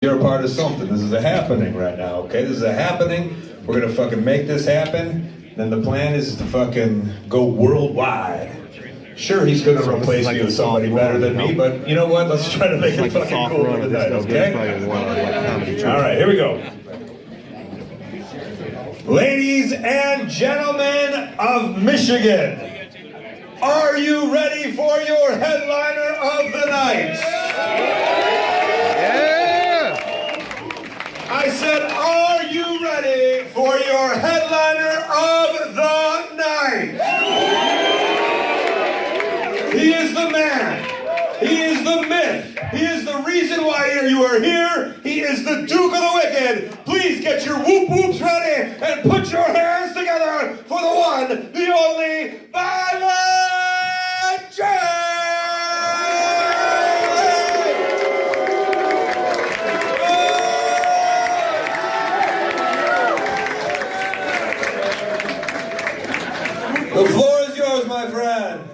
You're a part of something. This is a happening right now, okay? This is a happening. We're gonna fucking make this happen. Then the plan is to fucking go worldwide. Sure, he's gonna replace me with somebody better than me, but you know what? Let's try to make it fucking cool for the night, okay? All right, here we go. Ladies and gentlemen of Michigan, are you ready for your headliner of the night? I said, are you ready for your headliner of the night? He is the man. He is the myth. He is the reason why you are here. He is the Duke of the Wicked. Please get your whoop whoops ready and put your hands together for the one, the only, Violent J. The floor is yours, my friend.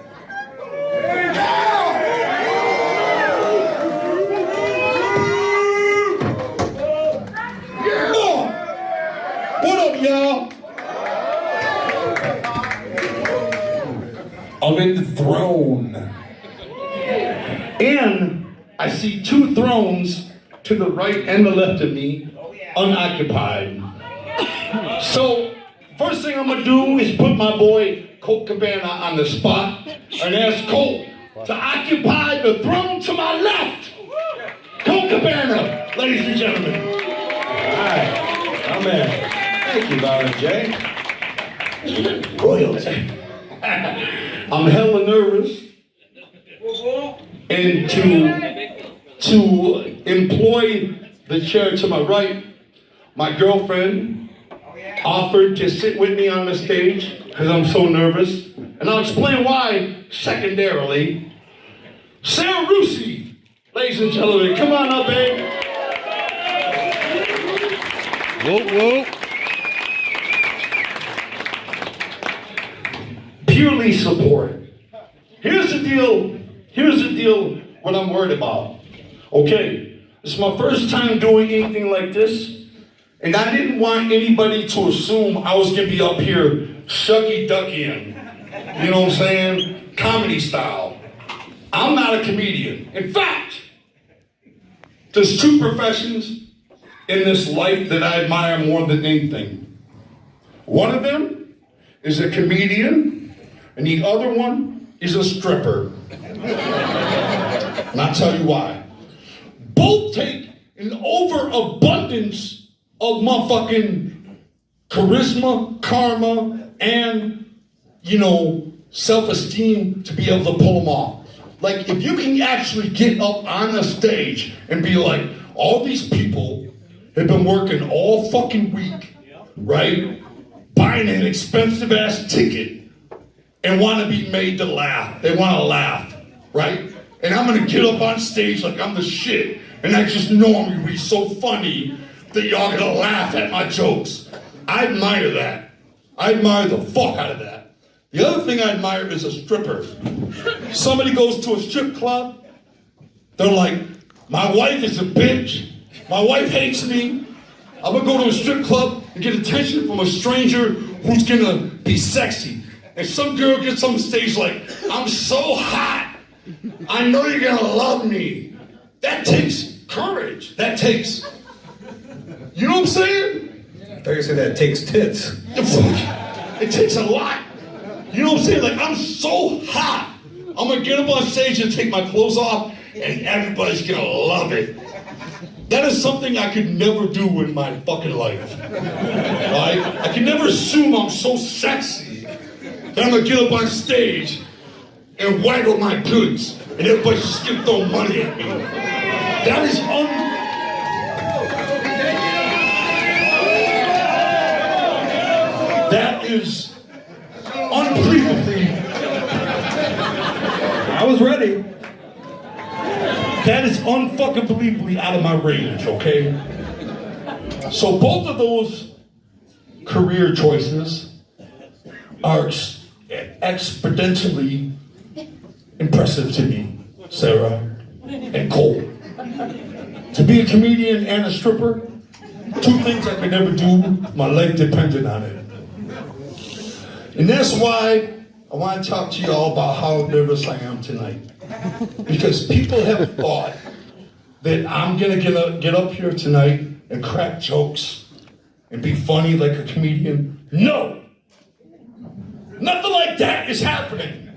What up, y'all? I'm in the throne. And I see two thrones to the right and the left of me, unoccupied. So, first thing I'm gonna do is put my boy Colt Cabana on the spot and ask Colt to occupy the throne to my left. Colt Cabana, ladies and gentlemen. Alright, amen. Thank you, Violent J. Royalty. I'm hella nervous. And to employ the chair to my right, my girlfriend offered to sit with me on the stage because I'm so nervous. And I'll explain why secondarily. Sarah Rusi, ladies and gentlemen, come on up, babe. Whoa, whoa. Purely support. Here's the deal what I'm worried about. Okay, it's my first time doing anything like this. And I didn't want anybody to assume I was gonna be up here shucky-duckying. You know what I'm saying? Comedy style. I'm not a comedian. In fact, there's two professions in this life that I admire more than anything. One of them is a comedian, and the other one is a stripper. And I'll tell you why. Both take an overabundance of motherfucking charisma, karma, and, self-esteem to be able to pull them off. Like, if you can actually get up on a stage and be like, all these people have been working all fucking week, right? Buying an expensive ass ticket and want to be made to laugh. They want to laugh, right? And I'm going to get up on stage like I'm the shit. And I just know I'm going to be so funny that y'all gonna laugh at my jokes. I admire that. I admire the fuck out of that. The other thing I admire is a stripper. Somebody goes to a strip club, they're like, my wife is a bitch, my wife hates me, I'm gonna go to a strip club and get attention from a stranger who's gonna be sexy. And some girl gets on the stage like, I'm so hot, I know you're gonna love me. That takes courage. That takes, you know what I'm saying? I thought you said that takes tits. It takes a lot. You know what I'm saying? Like, I'm so hot. I'm gonna get up on stage and take my clothes off, and everybody's gonna love it. That is something I could never do in my fucking life. Right? I can never assume I'm so sexy that I'm gonna get up on stage and waggle my goods, and everybody's just gonna throw money at me. That is That is unbelievably. I was ready. That is unfucking believably out of my range, okay? So both of those career choices are exponentially impressive to me, Sarah and Cole. To be a comedian and a stripper, two things I could never do. My life depended on it. And that's why I want to talk to y'all about how nervous I am tonight. Because people have thought that I'm gonna get up here tonight and crack jokes and be funny like a comedian. No! Nothing like that is happening.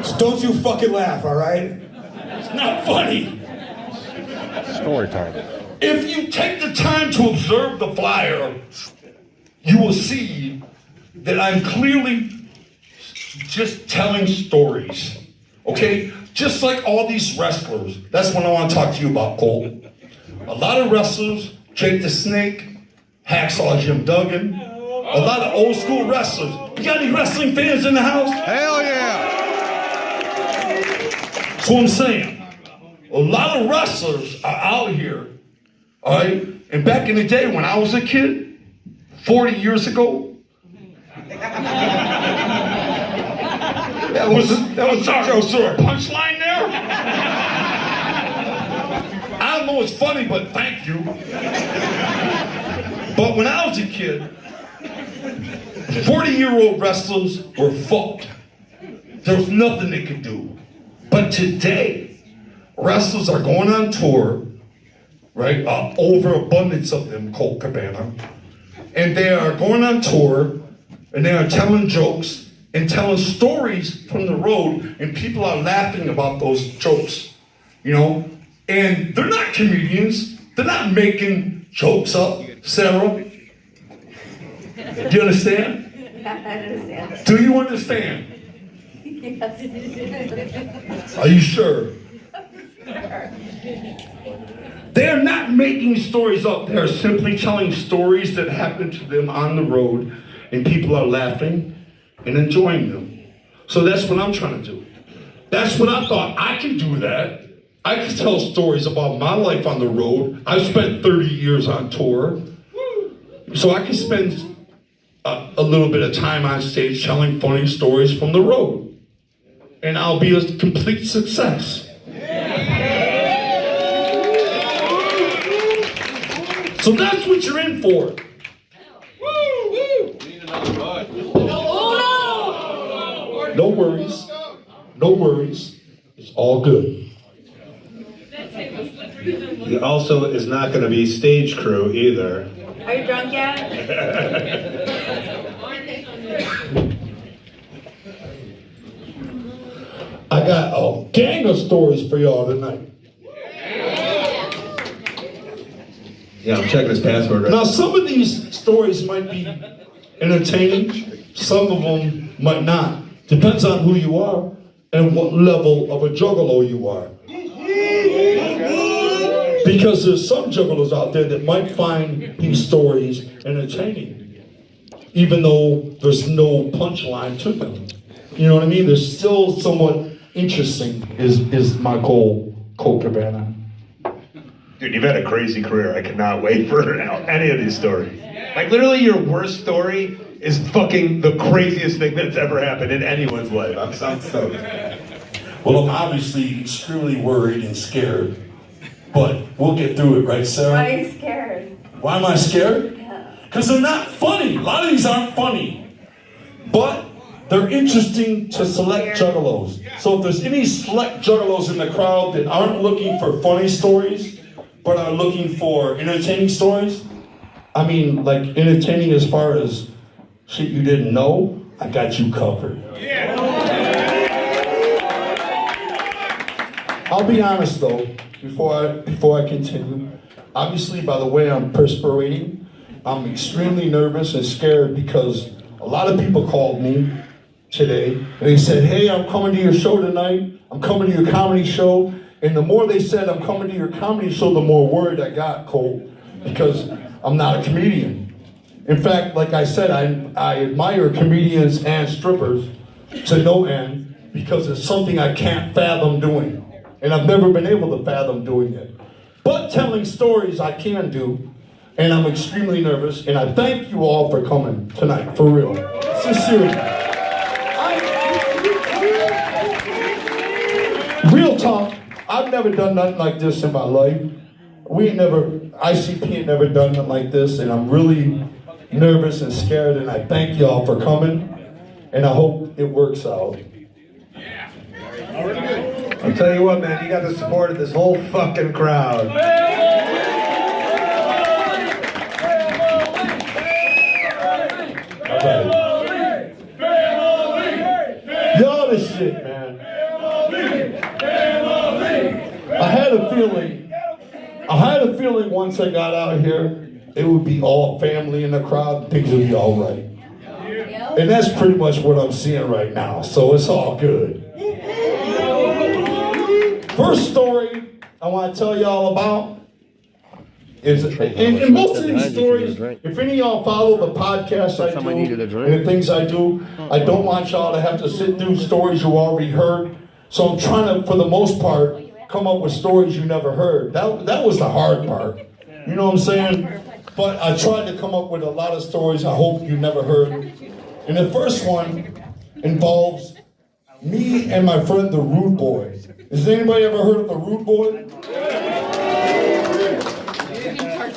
So don't you fucking laugh, all right? It's not funny. Story time. If you take the time to observe the flyer, you will see that I'm clearly just telling stories. Okay? Just like all these wrestlers. That's what I want to talk to you about, Cole. A lot of wrestlers, Jake the Snake, Hacksaw Jim Duggan, a lot of old school wrestlers. You got any wrestling fans in the house? Hell yeah! That's what I'm saying. A lot of wrestlers are out here, all right? And back in the day when I was a kid, 40 years ago, that was a punchline there? I don't know it's funny, but thank you. But when I was a kid, 40-year-old wrestlers were fucked. There was nothing they could do. But today, wrestlers are going on tour, right? Overabundance of them, Colt Cabana. And they are going on tour, and they are telling jokes and telling stories from the road, and people are laughing about those jokes, you know? And they're not comedians. They're not making jokes up, Sarah. Do you understand? I understand. Do you understand? Yes. Are you sure? They're not making stories up. They're simply telling stories that happened to them on the road, and people are laughing and enjoying them. So that's what I'm trying to do. That's what I thought. I can do that. I can tell stories about my life on the road. I've spent 30 years on tour. So I can spend a little bit of time on stage telling funny stories from the road. And I'll be a complete success. So that's what you're in for. No worries. No worries. It's all good. He also is not going to be stage crew either. Are you drunk yet? I got a gang of stories for y'all tonight. Yeah, I'm checking his password right Now, some of these stories might be entertaining. Some of them might not. Depends on who you are and what level of a juggalo you are. Because there's some juggalos out there that might find these stories entertaining, even though there's no punchline to them. You know what I mean? They're still somewhat interesting, is my goal, Colt Cabana. Dude, you've had a crazy career. I cannot wait for any of these stories. Like, literally, your worst story is fucking the craziest thing that's ever happened in anyone's life. I'm stoked. Well, I'm obviously extremely worried and scared, but we'll get through it, right, Sarah? Why are you scared? Why am I scared? Yeah. Because they're not funny. A lot of these aren't funny. But they're interesting to select juggalos. So if there's any select juggalos in the crowd that aren't looking for funny stories, but are looking for entertaining stories, I mean, like entertaining as far as shit you didn't know, I got you covered. I'll be honest though, before I continue. Obviously, by the way I'm perspiring, I'm extremely nervous and scared because a lot of people called me today and they said, hey, I'm coming to your show tonight. I'm coming to your comedy show. And the more they said I'm coming to your comedy show, the more worried I got, Cole, because I'm not a comedian. In fact, like I said, I admire comedians and strippers to no end because it's something I can't fathom doing. And I've never been able to fathom doing it. But telling stories I can do, and I'm extremely nervous, and I thank you all for coming tonight, for real. Sincerely. Real talk, I've never done nothing like this in my life. ICP ain't never done nothing like this, and I'm really nervous and scared, and I thank y'all for coming, and I hope it works out. I'll tell you what, man, you got the support of this whole fucking crowd. All right. Y'all the shit, man. I had a feeling once I got out here, it would be all family in the crowd, things would be all right. And that's pretty much what I'm seeing right now, so it's all good. First story I want to tell y'all about is, and most of these stories, if any of y'all follow the podcast I do and the things I do, I don't want y'all to have to sit through stories you already heard. So I'm trying to, for the most part, come up with stories you never heard. That was the hard part. You know what I'm saying? But I tried to come up with a lot of stories I hope you never heard. And the first one involves me and my friend the Rude Boy. Has anybody ever heard of the Rude Boy?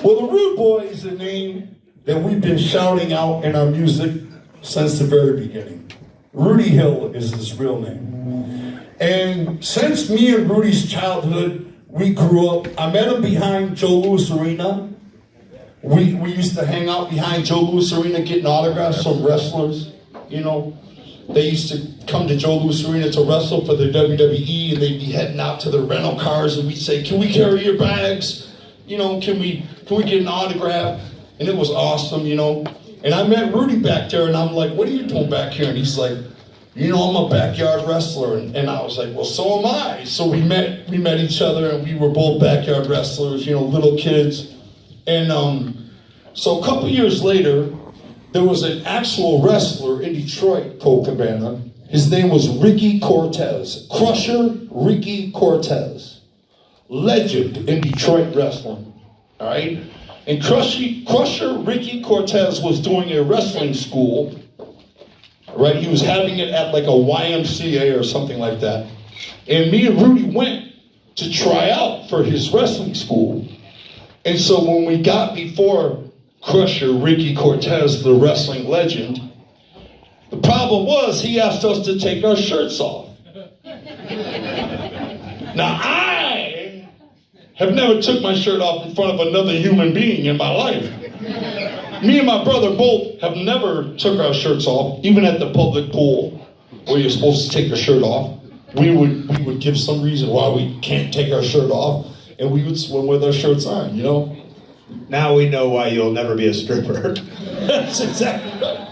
Well, the Rude Boy is a name that we've been shouting out in our music since the very beginning. Rudy Hill is his real name. And since me and Rudy's childhood, we grew up. I met him behind Joe Louis Arena. We used to hang out behind Joe Louis Arena getting autographs from wrestlers. You know, they used to come to Joe Louis Arena to wrestle for the WWE, and they'd be heading out to the rental cars, and we'd say, "Can we carry your bags? You know, can we get an autograph?" And it was awesome, you know. And I met Rudy back there, and I'm like, "What are you doing back here?" And he's like, "You know, I'm a backyard wrestler." And I was like, "Well, so am I." So we met each other, and we were both backyard wrestlers, you know, little kids. And so a couple years later, there was an actual wrestler in Detroit, Colt Cabana. His name was Ricky Cortez, Crusher Ricky Cortez, legend in Detroit wrestling. All right, and Crusher Ricky Cortez was doing a wrestling school. Right, he was having it at like a YMCA or something like that. And me and Rudy went to try out for his wrestling school. And so when we got before Crusher Ricky Cortez, the wrestling legend, the problem was he asked us to take our shirts off. Now I have never took my shirt off in front of another human being in my life. Me and my brother both have never took our shirts off, even at the public pool where you're supposed to take your shirt off. We would give some reason why we can't take our shirt off, and we would swim with our shirts on, you know? Now we know why you'll never be a stripper. That's exactly right.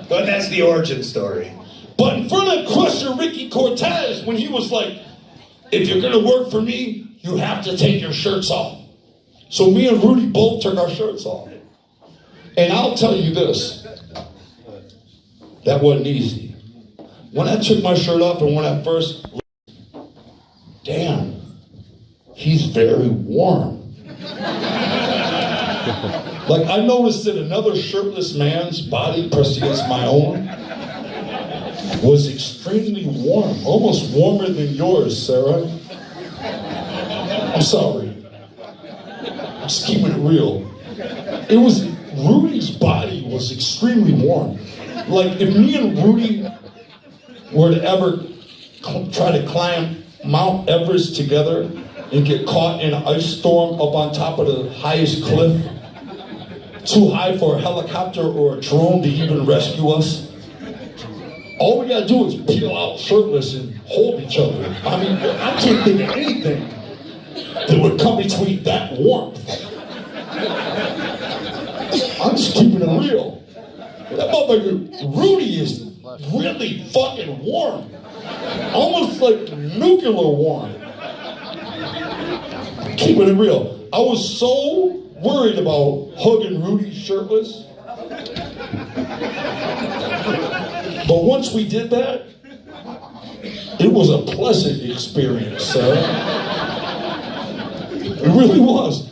But that's the origin story. But in front of Crusher Ricky Cortez, when he was like, "If you're gonna work for me, you have to take your shirts off." So me and Rudy both took our shirts off. And I'll tell you this, that wasn't easy. When I took my shirt off and when I first, damn, he's very warm. Like I noticed that another shirtless man's body pressed against my own was extremely warm, almost warmer than yours, Sarah. I'm sorry. I'm just keeping it real. Rudy's body was extremely warm. Like if me and Rudy were to ever try to climb Mount Everest together and get caught in an ice storm up on top of the highest cliff, too high for a helicopter or a drone to even rescue us, all we gotta do is peel out shirtless and hold each other. I mean, I can't think of anything that would come between that warmth. I'm just keeping it real. That motherfucker, Rudy, is really fucking warm. Almost like nuclear warm. Keeping it real. I was so worried about hugging Rudy shirtless. But once we did that, it was a pleasant experience, sir. It really was.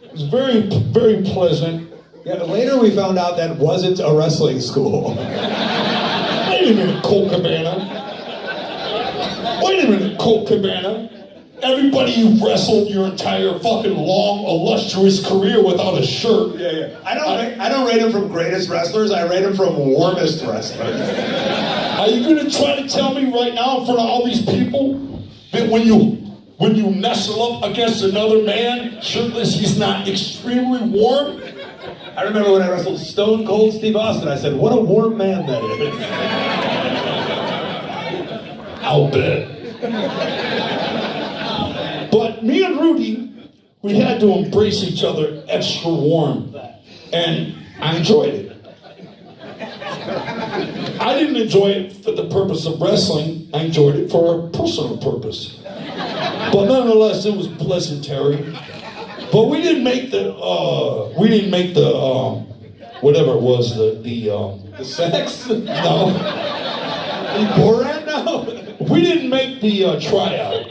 It was very, very pleasant. Yeah, but later we found out that wasn't a wrestling school. Wait a minute, Colt Cabana. Wait a minute, Colt Cabana. Everybody you've wrestled your entire fucking long, illustrious career without a shirt. Yeah. I don't rate him from greatest wrestlers. I rate him from warmest wrestlers. Are you gonna try to tell me right now in front of all these people that when you nestle up against another man shirtless, he's not extremely warm? I remember when I wrestled Stone Cold Steve Austin, I said, what a warm man that is. I'll bet. But me and Rudy, we had to embrace each other extra warm. And I enjoyed it. I didn't enjoy it for the purpose of wrestling. I enjoyed it for a personal purpose. But nonetheless, it was pleasantary. But we didn't make the whatever it was, the Sex? no. Are you Borat now? We didn't make the tryout.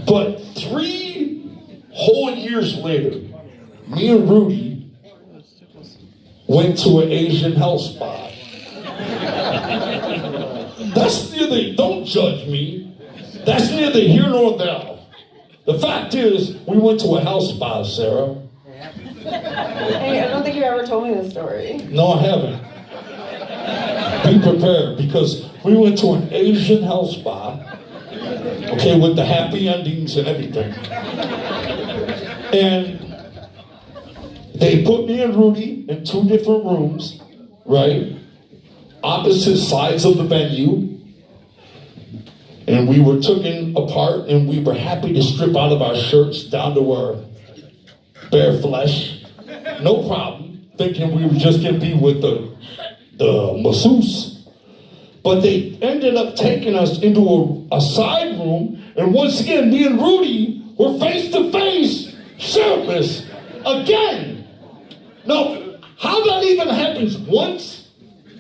But 3 whole years later, me and Rudy went to an Asian health spa. That's neither, don't judge me. That's neither here nor there. The fact is, we went to a health spa, Sarah. Hey, I don't think you ever told me this story. No, I haven't. Be prepared, because we went to an Asian health spa, okay, with the happy endings and everything. And they put me and Rudy in 2 different rooms, right? Opposite sides of the venue. And we were taken apart, and we were happy to strip out of our shirts down to our bare flesh. No problem, thinking we were just gonna be with the masseuse. But they ended up taking us into a side room, and once again, me and Rudy were face to face, shirtless, again. Now, how that even happens once,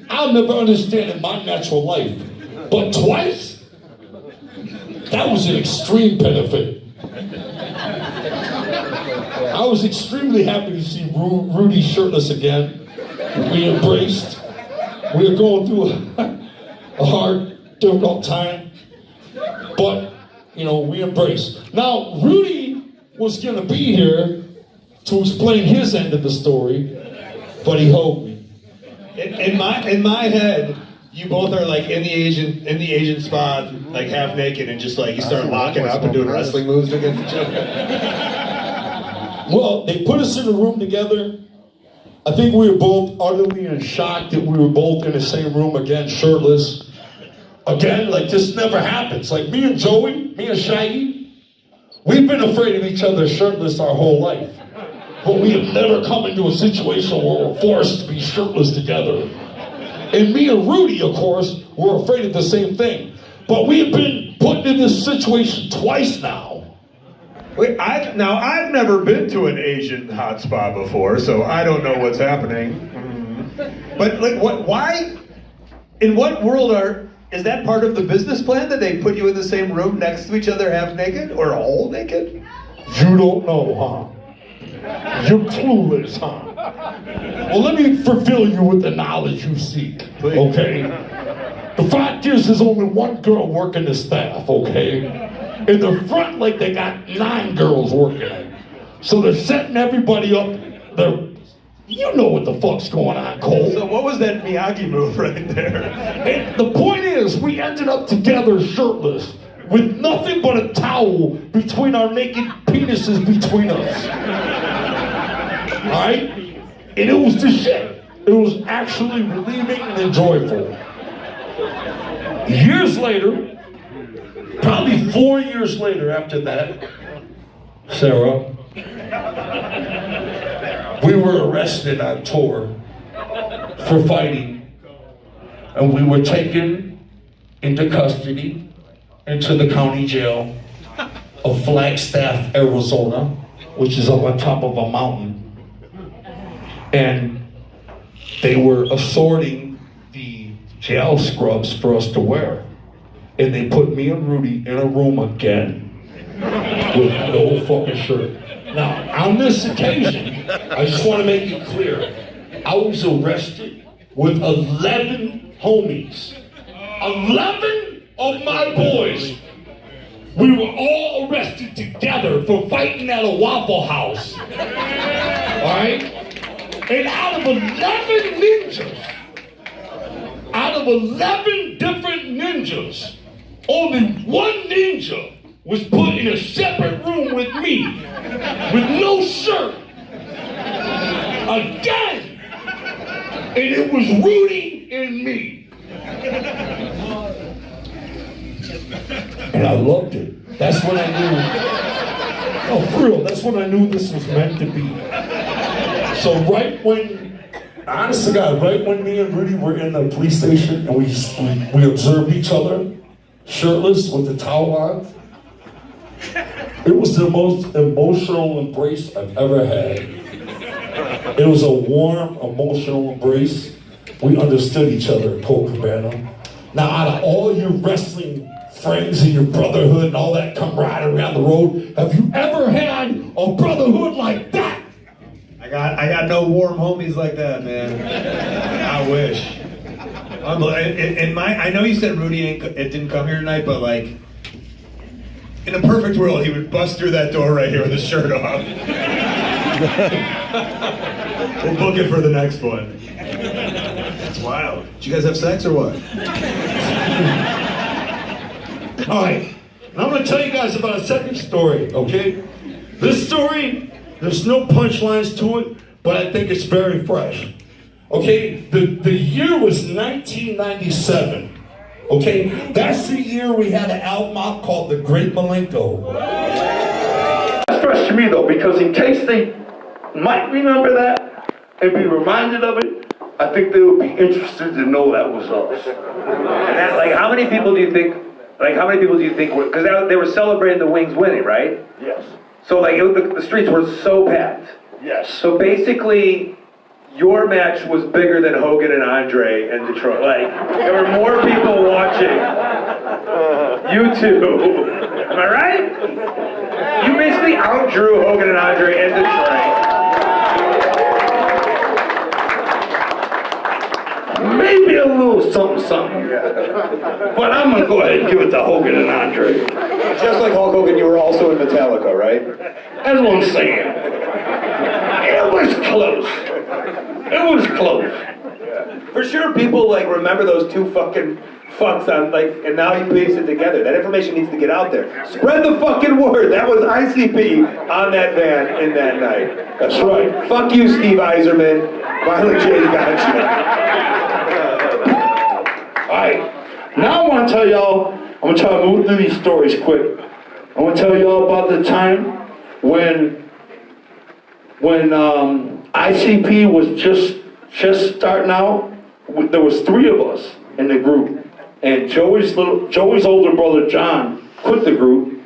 I'll never understand in my natural life. But twice? That was an extreme benefit. I was extremely happy to see Rudy shirtless again. We embraced. We were going through a hard, difficult time. But, we embraced. Now, Rudy was going to be here to explain his end of the story, but he hugged me. In my head, you both are like in the Asian spot, like half naked, and just like you start locking up and doing wrestling moves against each other. Well, they put us in a room together. I think we were both utterly in shock that we were both in the same room again, shirtless. Again, like this never happens. Like me and Joey, me and Shaggy, we've been afraid of each other shirtless our whole life. But we have never come into a situation where we're forced to be shirtless together. And me and Rudy, of course, were afraid of the same thing. But we have been put in this situation twice now. Wait, I've never been to an Asian hot spa before, so I don't know what's happening. But like, why? In what world is that part of the business plan that they put you in the same room next to each other, half naked or all naked? You don't know, huh? You're clueless, huh? Well, let me fulfill you with the knowledge you seek, Please. okay? The fact is, there's only one girl working the staff, okay? In the front, like they got 9 girls working it. So they're setting everybody up. You know what the fuck's going on, Cole. So what was that Miyagi move right there? And the point is, we ended up together shirtless, with nothing but a towel between our naked penises between us. Alright? And it was the shit. It was actually relieving and enjoyable. Years later, probably 4 years later after that, Sarah, we were arrested on tour for fighting, and we were taken into custody into the county jail of Flagstaff, Arizona, which is up on top of a mountain. And they were assorting the jail scrubs for us to wear. And they put me and Rudy in a room again with no fucking shirt. Now, on this occasion, I just want to make it clear, I was arrested with 11 homies. 11 of my boys we were all arrested together for fighting at a Waffle House. Alright? And out of 11 ninjas, out of 11 different ninjas, only one ninja was put in a separate room with me, with no shirt. Again! And it was Rudy and me. And I loved it. That's when I knew, oh, for real, that's when I knew this was meant to be. So right when, honest to God, right when me and Rudy were in the police station and we observed each other, shirtless with the towel on, it was the most emotional embrace I've ever had. It was a warm, emotional embrace. We understood each other at Colt Cabana. Now, out of all your wrestling friends and your brotherhood and all that camaraderie on the road, have you ever had a brotherhood like that? I got no warm homies like that, man. I wish. I know you said Rudy didn't come here tonight, but like, in a perfect world, he would bust through that door right here with his shirt off. We'll book it for the next one. That's wild. Did you guys have sex or what? All right, now I'm gonna tell you guys about a second story, okay? This story, there's no punchlines to it, but I think it's very fresh. Okay, the year was 1997. Okay, that's the year we had an album out called The Great Malenko. That's fresh to me though, because in case they might remember that and be reminded of it, I think they would be interested to know that was us. And that, like, how many people do you think? Because they were celebrating the Wings winning, right? Yes. So like the streets were so packed. Yes. So basically, your match was bigger than Hogan and Andre in Detroit. Like, there were more people watching you two. Am I right? You basically outdrew Hogan and Andre in Detroit. Maybe a little something. But I'm gonna go ahead and give it to Hogan and Andre. Just like Hulk Hogan, you were also in Metallica, right? That's what I'm saying. It was close. It was close. For sure, people like remember those two fucking fucks on like, and now you piece it together. That information needs to get out there. Spread the fucking word. That was ICP on that van in that night. That's right. Fuck you, Steve Eiserman. Violent J's got you. Alright, now I want to tell y'all, I'm going to try to move through these stories quick. I want to tell y'all about the time when ICP was just starting out. There was 3 of us in the group, and Joey's older brother John quit the group,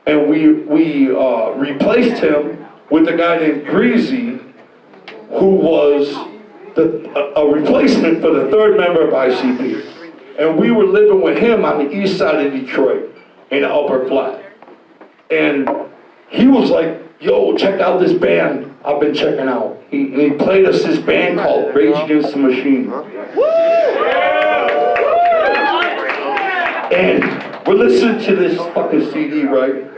and we replaced him with a guy named Greasy, who was a replacement for the 3rd member of ICP. And we were living with him on the east side of Detroit in the upper flat. And he was like, yo, check out this band I've been checking out. He played us this band called Rage Against the Machine. And we're listening to this fucking CD, right?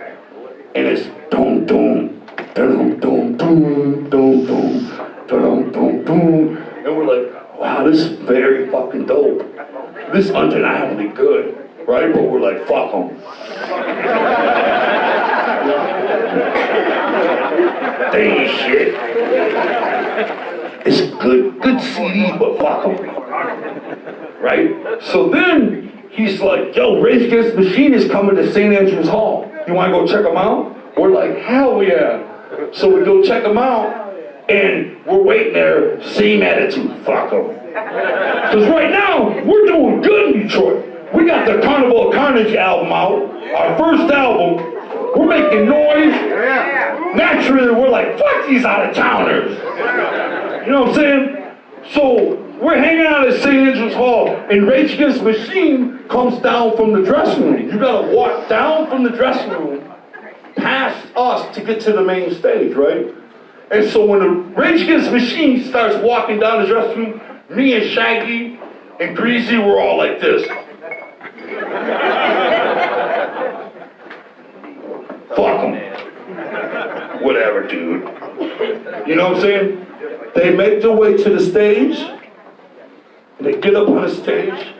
And it's dum dum, dum dum dum, dum dum, dum dum dum. And we're like, wow, this is very fucking dope. This is undeniably good, right? But we're like, fuck them. They ain't shit. It's good CD, but fuck them. Right? So then he's like, yo, Rage Against the Machine is coming to St. Andrews Hall. You wanna go check them out? We're like, hell yeah. So we go check them out, and we're waiting there, same attitude, fuck them. Because right now, we're doing good in Detroit. We got the Carnival of Carnage album out, our first album. We're making noise. Naturally, we're like, fuck these out-of-towners. You know what I'm saying? So, we're hanging out at St. Andrews Hall, and Rage Against the Machine comes down from the dressing room. You gotta walk down from the dressing room, past us to get to the main stage, right? And so when the Rage Against the Machine starts walking down the dressing room, me and Shaggy and Greasy were all like this. whatever, dude. You know what I'm saying? They make their way to the stage. They get up on the stage.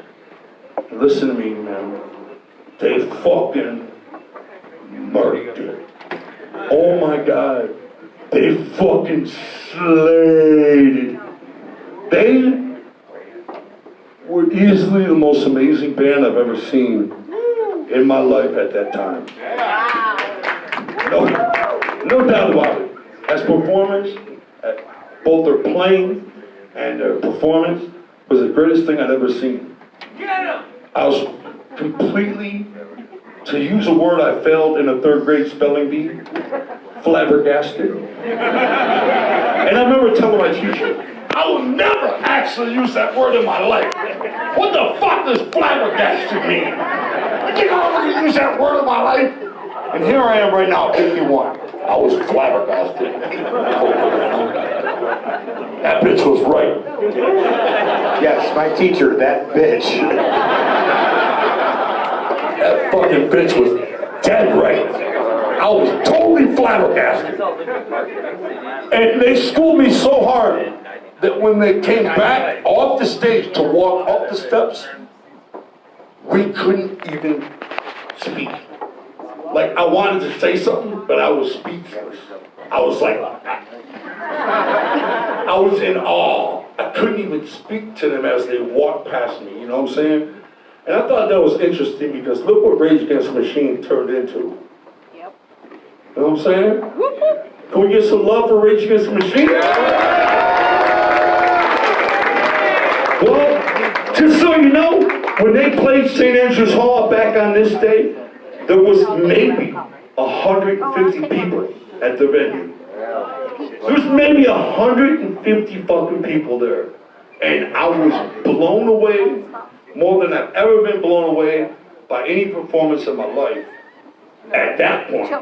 Listen to me, man. They fucking murdered it. Oh my God. They fucking slayed it. They were easily the most amazing band I've ever seen in my life at that time. No doubt about it. As performance, both their playing and their performance was the greatest thing I'd ever seen. I was completely, to use a word I failed in a 3rd grade spelling bee, flabbergasted. And I remember telling my teacher, I will never actually use that word in my life. What the fuck does flabbergasted mean? You think I'll ever use that word in my life? And here I am right now, 51. I was flabbergasted. That bitch was right. Yes, my teacher, that bitch. That fucking bitch was dead right. I was totally flabbergasted. And they schooled me so hard that when they came back off the stage to walk up the steps, we couldn't even speak. Like, I wanted to say something, but I was speechless. I was like, I was in awe. I couldn't even speak to them as they walked past me, you know what I'm saying? And I thought that was interesting because look what Rage Against the Machine turned into. Yep. You know what I'm saying? Can we get some love for Rage Against the Machine? Well, just so you know, when they played St. Andrews Hall back on this day, there was maybe 150 people at the venue. There's maybe 150 fucking people there. And I was blown away, more than I've ever been blown away by any performance in my life at that point.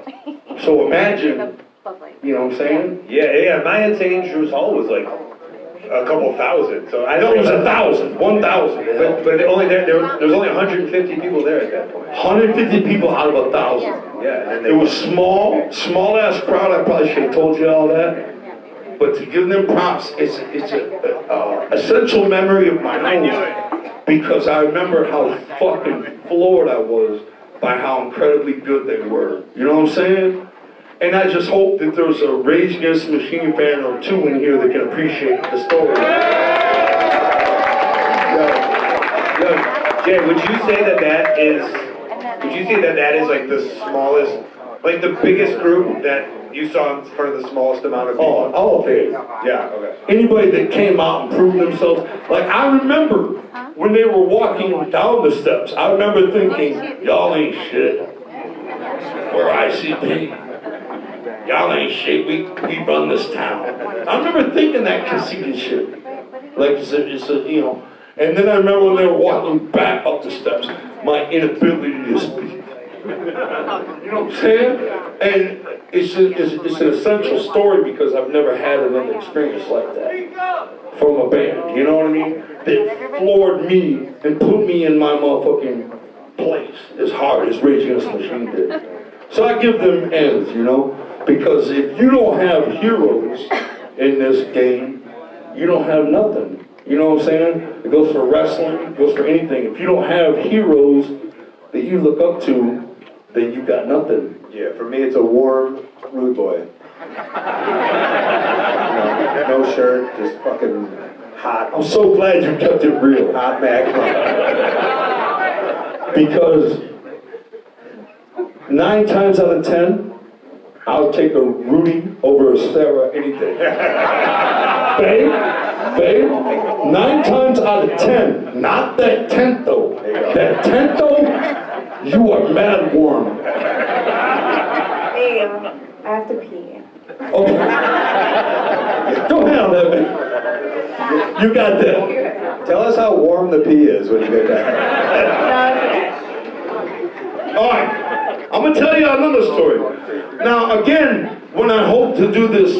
So imagine, you know what I'm saying? Yeah, mine at St. Andrews Hall was like a couple thousand. So I know It was 1,000. But only there's only 150 people there at that point. 150 people out of 1,000. Yeah, and It was small ass crowd. I probably should have told you all that. But to give them props, it's an essential memory of my own. Because I remember how fucking floored I was by how incredibly good they were. You know what I'm saying? And I just hope that there's a Rage Against the Machine fan or two in here that can appreciate the story. Jay, would you say that is like the smallest, like the biggest group that you saw in front of the smallest amount of people? Oh, okay. Yeah, okay. Anybody that came out and proved themselves. Like, I remember when they were walking down the steps, I remember thinking, y'all ain't shit. We're ICP. Y'all ain't shit, we run this town. I remember thinking that conceited shit. Like, it's a, you know. And then I remember when they were walking back up the steps, my inability to speak. You know what I'm saying? And it's an essential story because I've never had another experience like that from a band. You know what I mean? They floored me and put me in my motherfucking place as hard as Rage Against the Machine did. So I give them N's, you know? Because if you don't have heroes in this game, you don't have nothing. You know what I'm saying? It goes for wrestling, it goes for anything. If you don't have heroes that you look up to, then you got nothing. Yeah, for me it's a warm rude boy. No shirt, just fucking hot. I'm so glad you kept it real. Hot magma. Because 9 times out of 10, I'll take a Rudy over a Sarah any day. Babe, 9 times out of 10, not that 10th though. That 10th though, you are mad warm. Babe, I have to pee. Okay. Go handle that, babe. You got that. Tell us how warm the pee is when you get back. All right, I'm gonna tell you another story. Now, again, when I hope to do this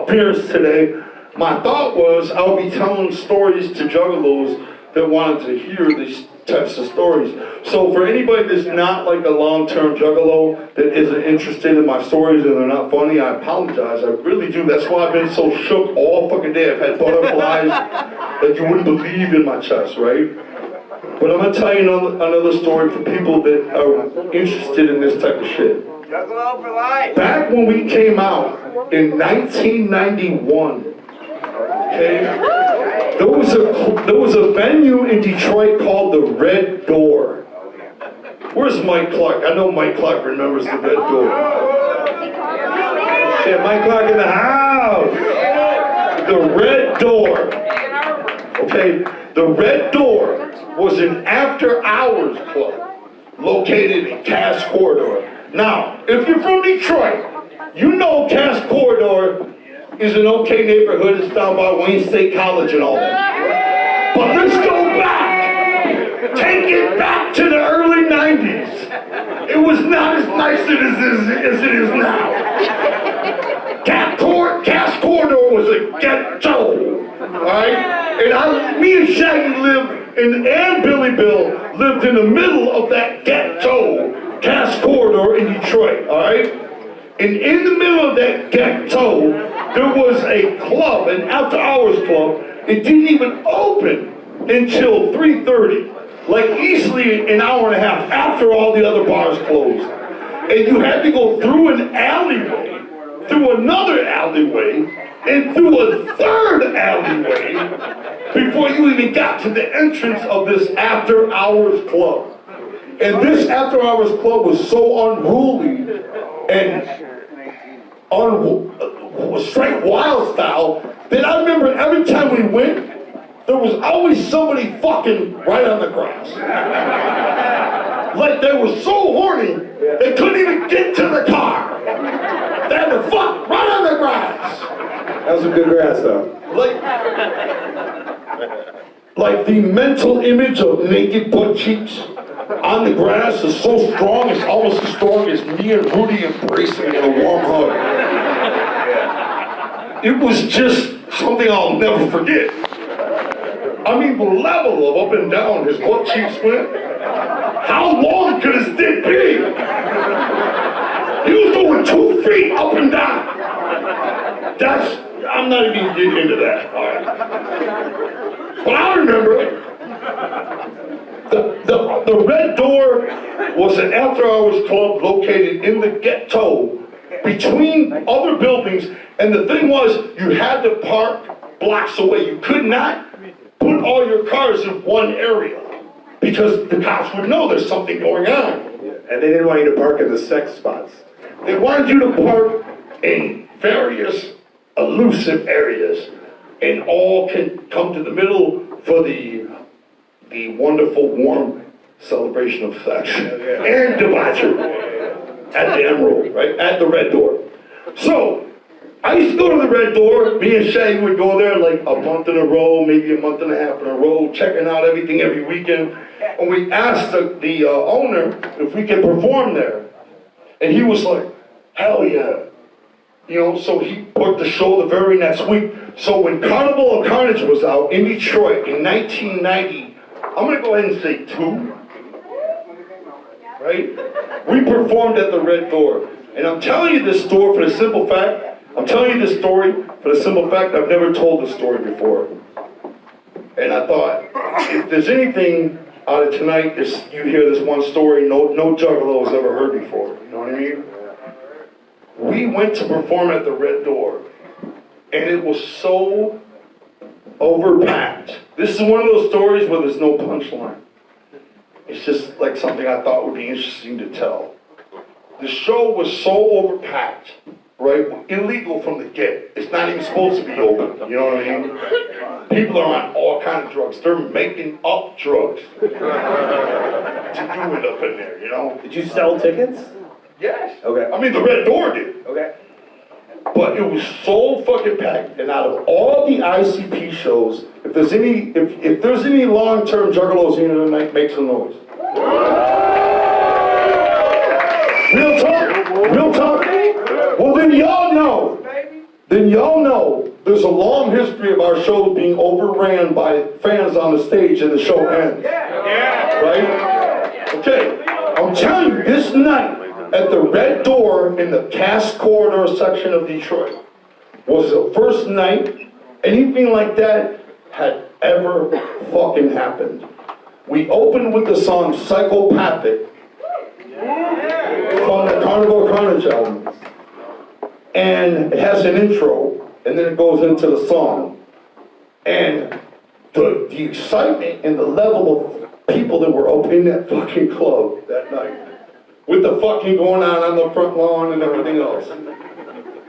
appearance today, my thought was I'll be telling stories to juggalos that wanted to hear these types of stories. So for anybody that's not like a long-term juggalo, that isn't interested in my stories and they're not funny, I apologize. I really do. That's why I've been so shook all fucking day. I've had butterflies like you wouldn't believe in my chest, right? But I'm gonna tell you another story for people that are interested in this type of shit. Juggalo for life. Back when we came out in 1991, okay, there was a venue in Detroit called the Red Door. Where's Mike Clark? I know Mike Clark remembers the Red Door. Shit, Mike Clark in the house. The Red Door. Okay, the Red Door was an after-hours club located in Cass Corridor. Now, if you're from Detroit, you know Cass Corridor is an okay neighborhood. It's down by Wayne State College and all that. But let's go back. Take it back to the early 90s. It was not as nice as it is now. Cass Corridor was a ghetto, all right? And me and Shaggy and Billy Bill lived in the middle of that ghetto, Cass Corridor in Detroit, all right? And in the middle of that ghetto, there was a club, an after-hours club. It didn't even open until 3:30, like easily an hour and a half after all the other bars closed. And you had to go through an alleyway, through another alleyway, and through a third alleyway before you even got to the entrance of this after-hours club. And this after-hours club was so unruly and straight wild style that I remember every time we went, there was always somebody fucking right on the grass. Like they were so horny, they couldn't even get to the car. They had to fuck right on the grass. That was some good grass, though. Like the mental image of naked butt cheeks on the grass is so strong, it's almost as strong as me and Rudy embracing in a warm hug. It was just something I'll never forget. I mean, the level of up and down his butt cheeks went. How long could his dick be? He was going 2 feet up and down. I'm not even getting into that, all right? But I remember the Red Door was an after-hours club located in the ghetto between other buildings, and the thing was, you had to park blocks away. You could not put all your cars in one area because the cops would know there's something going on. And they didn't want you to park in the sex spots. They wanted you to park in various elusive areas and all can come to the middle for the wonderful, warm celebration of sex and debauchery at the Emerald, right? At the Red Door. So, I used to go to the Red Door. Me and Shaggy would go there like a month in a row, maybe a month and a half in a row, checking out everything every weekend. And we asked the owner if we could perform there. And he was like, hell yeah. You know, so he put the show the very next week. So when Carnival of Carnage was out in Detroit in 1990, I'm going to go ahead and say 2, right? We performed at the Red Door. And I'm telling you this story for the simple fact, I've never told this story before. And I thought, if there's anything out of tonight, is you hear this one story no juggalo has ever heard before. You know what I mean? We went to perform at the Red Door, and it was so overpacked. This is one of those stories where there's no punchline. It's just like something I thought would be interesting to tell. The show was so overpacked, right? Illegal from the get. It's not even supposed to be open, you know what I mean? People are on all kinds of drugs. They're making up drugs to do it up in there, you know? Did you sell tickets? Yes. Okay. I mean, the Red Door did. Okay. But it was so fucking packed. And out of all the ICP shows, if there's any long-term juggalos here tonight, make some noise. Real talk? Well, then y'all know then y'all know there's a long history of our shows being overran by fans on the stage and the show ends. Right? Okay, I'm telling you, this night at the Red Door in the Cass Corridor section of Detroit was the first night anything like that had ever fucking happened. We opened with the song Psychopathic from the Carnival Carnage album. And it has an intro, and then it goes into the song. And the excitement and the level of people that were up in that fucking club that night, with the fucking going on the front lawn and everything else,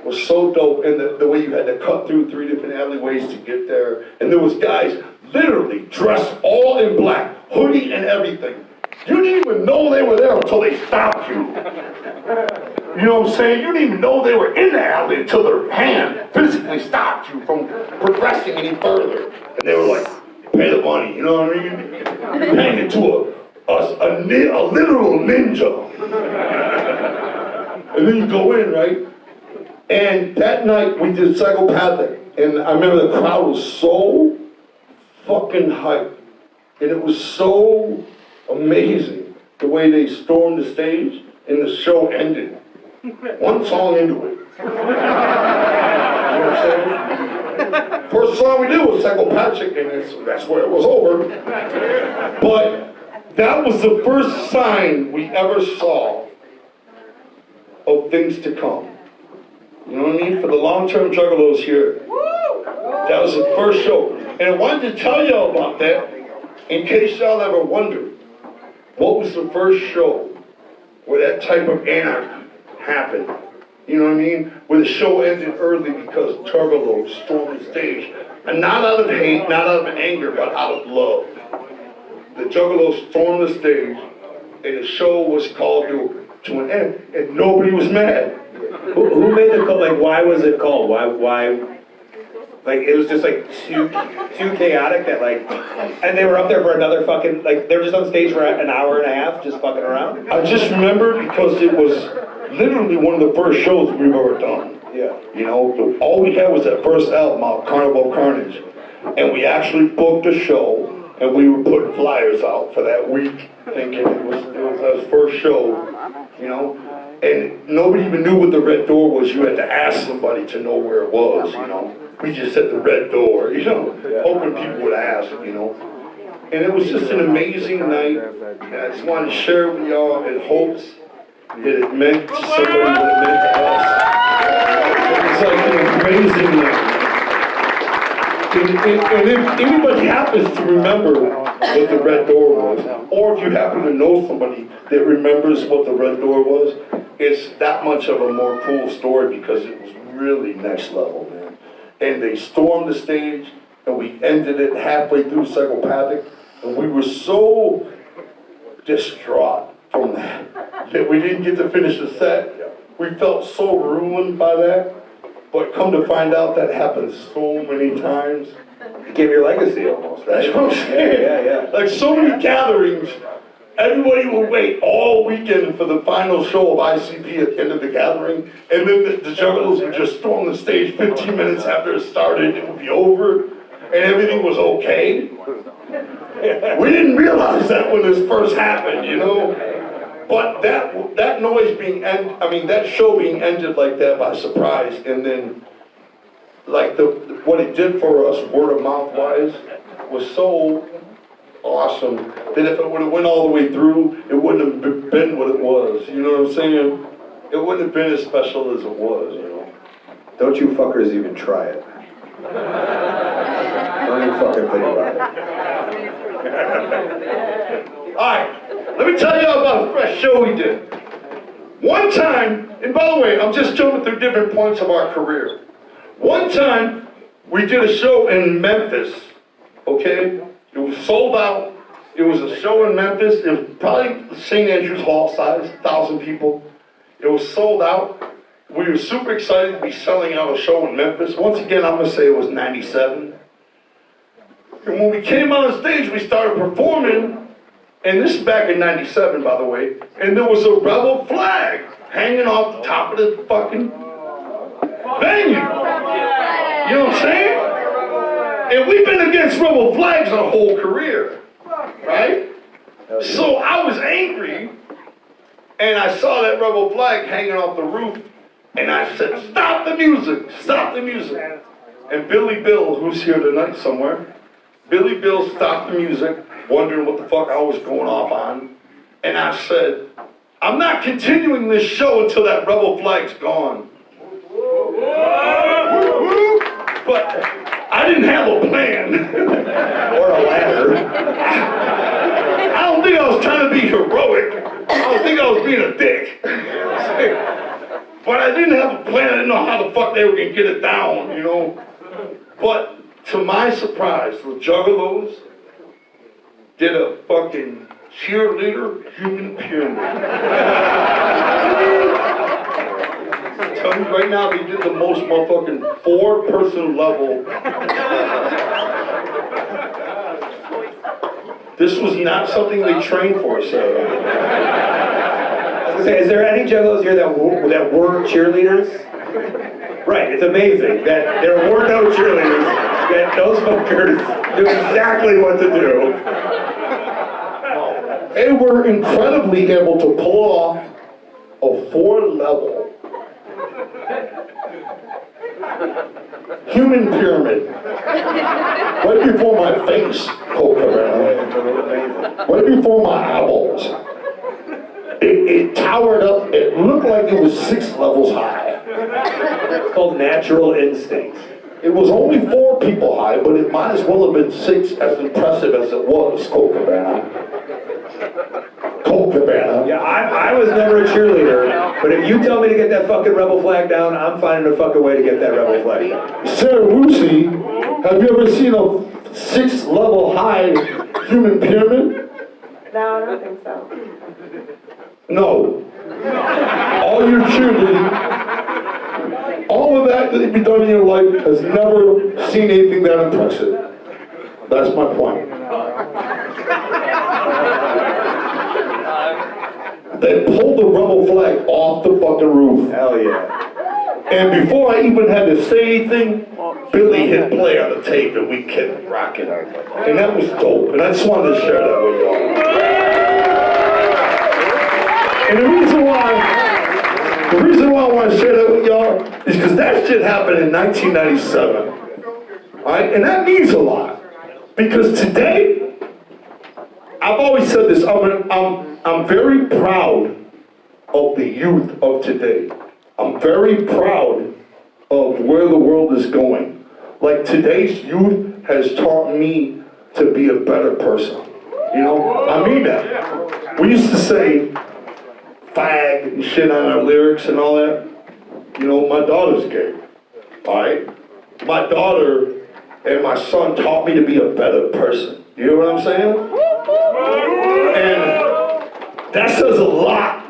was so dope. And the way you had to cut through 3 different alleyways to get there. And there was guys literally dressed all in black, hoodie and everything. You didn't even know they were there until they stopped you. You know what I'm saying? You didn't even know they were in the alley until their hand physically stopped you from progressing any further. And they were like, pay the money, you know what I mean? You're paying it to a literal ninja. And then you go in, right? And that night we did Psychopathic. And I remember the crowd was so fucking hyped. And it was so amazing the way they stormed the stage and the show ended. One song into it. You know what I'm saying? First song we did was Psychopathic, and that's where it was over. But that was the first sign we ever saw of things to come. You know what I mean? For the long-term juggalos here. That was the first show. And I wanted to tell y'all about that in case y'all ever wondered. What was the first show where that type of anarchy happened? You know what I mean? Where the show ended early because Juggalo stormed the stage. And not out of hate, not out of anger, but out of love. The Juggalo stormed the stage, and the show was called to an end, and nobody was mad. Who made the call? Like, why was it called? Why? Like, it was just like too chaotic that like, and they were up there for another fucking, like, they were just on stage for an hour and a half just fucking around. I just remember because it was literally one of the first shows we've ever done. Yeah. You know, all we had was that first album out, Carnival Carnage. And we actually booked a show, and we were putting flyers out for that week, thinking it was our first show, you know. And nobody even knew what the Red Door was. You had to ask somebody to know where it was, you know. We just said the Red Door, you know, hoping people would ask, you know. And it was just an amazing night. And I just wanted to share with y'all in hopes that it meant to somebody what it meant to us. It's like an amazing night. And if anybody happens to remember what the Red Door was, or if you happen to know somebody that remembers what the Red Door was, it's that much of a more cool story because it was really next level, man. And they stormed the stage, and we ended it halfway through Psychopathic, and we were so distraught from that we didn't get to finish the set. We felt so ruined by that, but come to find out that happens so many times. It became your legacy almost, right? That's what I'm saying. Yeah. Like so many gatherings, everybody will wait all weekend for the final show of ICP at the end of the gathering, and then the Juggalos would just storm the stage 15 minutes after it started. It would be over, and everything was okay. We didn't realize that when this first happened, you know. But that noise being that show being ended like that by surprise, and then like what it did for us word of mouth wise was so awesome that if it would have went all the way through, it wouldn't have been what it was. You know what I'm saying? It wouldn't have been as special as it was, you know. Don't you fuckers even try it. Don't even fucking think about it. Alright, let me tell you about a fresh show we did. One time, and by the way, I'm just jumping through different points of our career. One time, we did a show in Memphis, okay? It was sold out. It was a show in Memphis. It was probably St. Andrews Hall size, 1,000 people. It was sold out. We were super excited to be selling out a show in Memphis. Once again, I'm gonna say it was 97. And when we came on the stage, we started performing, and this is back in 97, by the way, and there was a rebel flag hanging off the top of the fucking venue. You know what I'm saying? And we've been against rebel flags our whole career, right? So I was angry, and I saw that rebel flag hanging off the roof, and I said, stop the music, stop the music. And Billy Bill, who's here tonight somewhere, Billy Bill stopped the music, wondering what the fuck I was going off on. And I said, I'm not continuing this show until that rebel flag's gone. But I didn't have a plan or a ladder. I don't think I was trying to be heroic. I don't think I was being a dick. But I didn't have a plan. I didn't know how the fuck they were gonna get it down, you know. But to my surprise, the Juggalos did a fucking cheerleader human pyramid. I'm telling you right now, they did the most motherfucking 4-person level. This was not something they trained for, sir. I was gonna say, is there any Juggalos here that were cheerleaders? Right, it's amazing that there were no cheerleaders, that those fuckers knew exactly what to do. They were incredibly able to pull off a 4-level human pyramid right before my face, Cole Cabana. Right before my eyeballs. It towered up, it looked like it was 6 levels high. It's called natural instinct. It was only 4 people high, but it might as well have been 6, as impressive as it was, Cole Cabana. Cole Cabana. Yeah, I was never a cheerleader, but if you tell me to get that fucking rebel flag down, I'm finding a fucking way to get that rebel flag down. Sarah Lucy, have you ever seen a 6-level high human pyramid? No, I don't think so. No. All your cheerleading, all of that you've done in your life has never seen anything that impressive. That's my point. They pulled the rebel flag off the fucking roof. Hell yeah. And before I even had to say anything, Billy hit play on the tape and we kept rocking. And that was dope. And I just wanted to share that with y'all. And the reason why I want to share that with y'all is because that shit happened in 1997. Alright? And that means a lot. Because today, I've always said this, I'm very proud of the youth of today. I'm very proud of where the world is going. Like today's youth has taught me to be a better person. You know, I mean that. We used to say fag and shit on our lyrics and all that. You know, my daughter's gay. Alright? My daughter and my son taught me to be a better person. You know what I'm saying? And that says a lot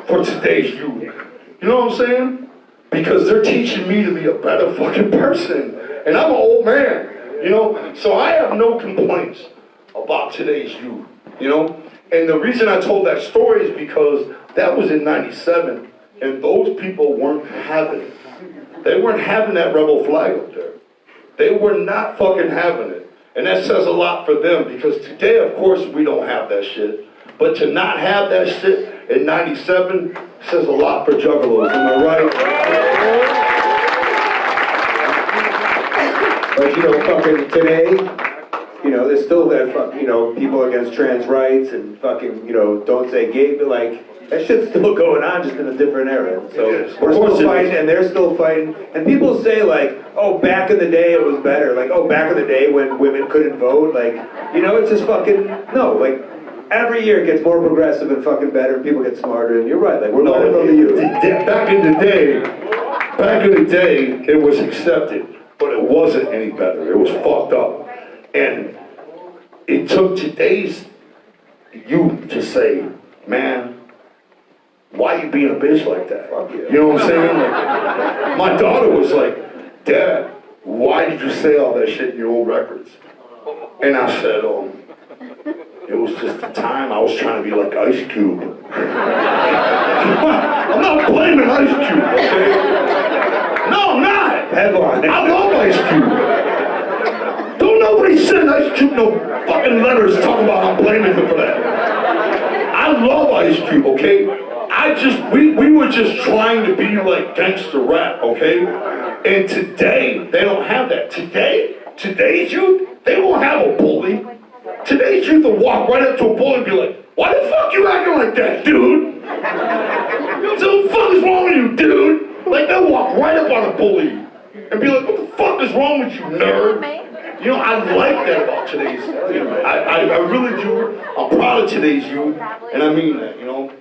for today's youth. You know what I'm saying? Because they're teaching me to be a better fucking person. And I'm an old man, you know? So I have no complaints about today's youth, you know? And the reason I told that story is because that was in 97, and those people weren't having it. They weren't having that rebel flag up there. They were not fucking having it. And that says a lot for them, because today, of course, we don't have that shit. But to not have that shit in 97 says a lot for Juggalos, am I right? But you know, fucking today, you know, there's still that you know, people against trans rights and fucking, you know, don't say gay, but like, that shit's still going on, just in a different era. So we're still fighting, and they're still fighting. And people say like, oh, back in the day it was better. Like, oh, back in the day when women couldn't vote. Like, you know, it's just fucking, no, like, every year it gets more progressive and fucking better, and people get smarter, and you're right, like, we're learning from the youth. Back in the day, it was accepted, but it wasn't any better. It was fucked up. And it took today's youth to say, man, why you being a bitch like that? You know what I'm saying? Like, my daughter was like, Dad, why did you say all that shit in your old records? And I said, it was just the time I was trying to be like Ice Cube. I'm not blaming Ice Cube, okay? No, I'm not. Headline. I love Ice Cube. Don't nobody send Ice Cube no fucking letters talking about I'm blaming him for that. I love Ice Cube, okay? We were just trying to be like gangster rap, okay? And today, they don't have that. Today's youth, they won't have a bully. Today's youth will walk right up to a bully and be like, why the fuck you acting like that, dude? So what the fuck is wrong with you, dude? Like, they'll walk right up on a bully and be like, what the fuck is wrong with you, nerd? You know, I like that about today's youth. I really do. I'm proud of today's youth, and I mean that, you know?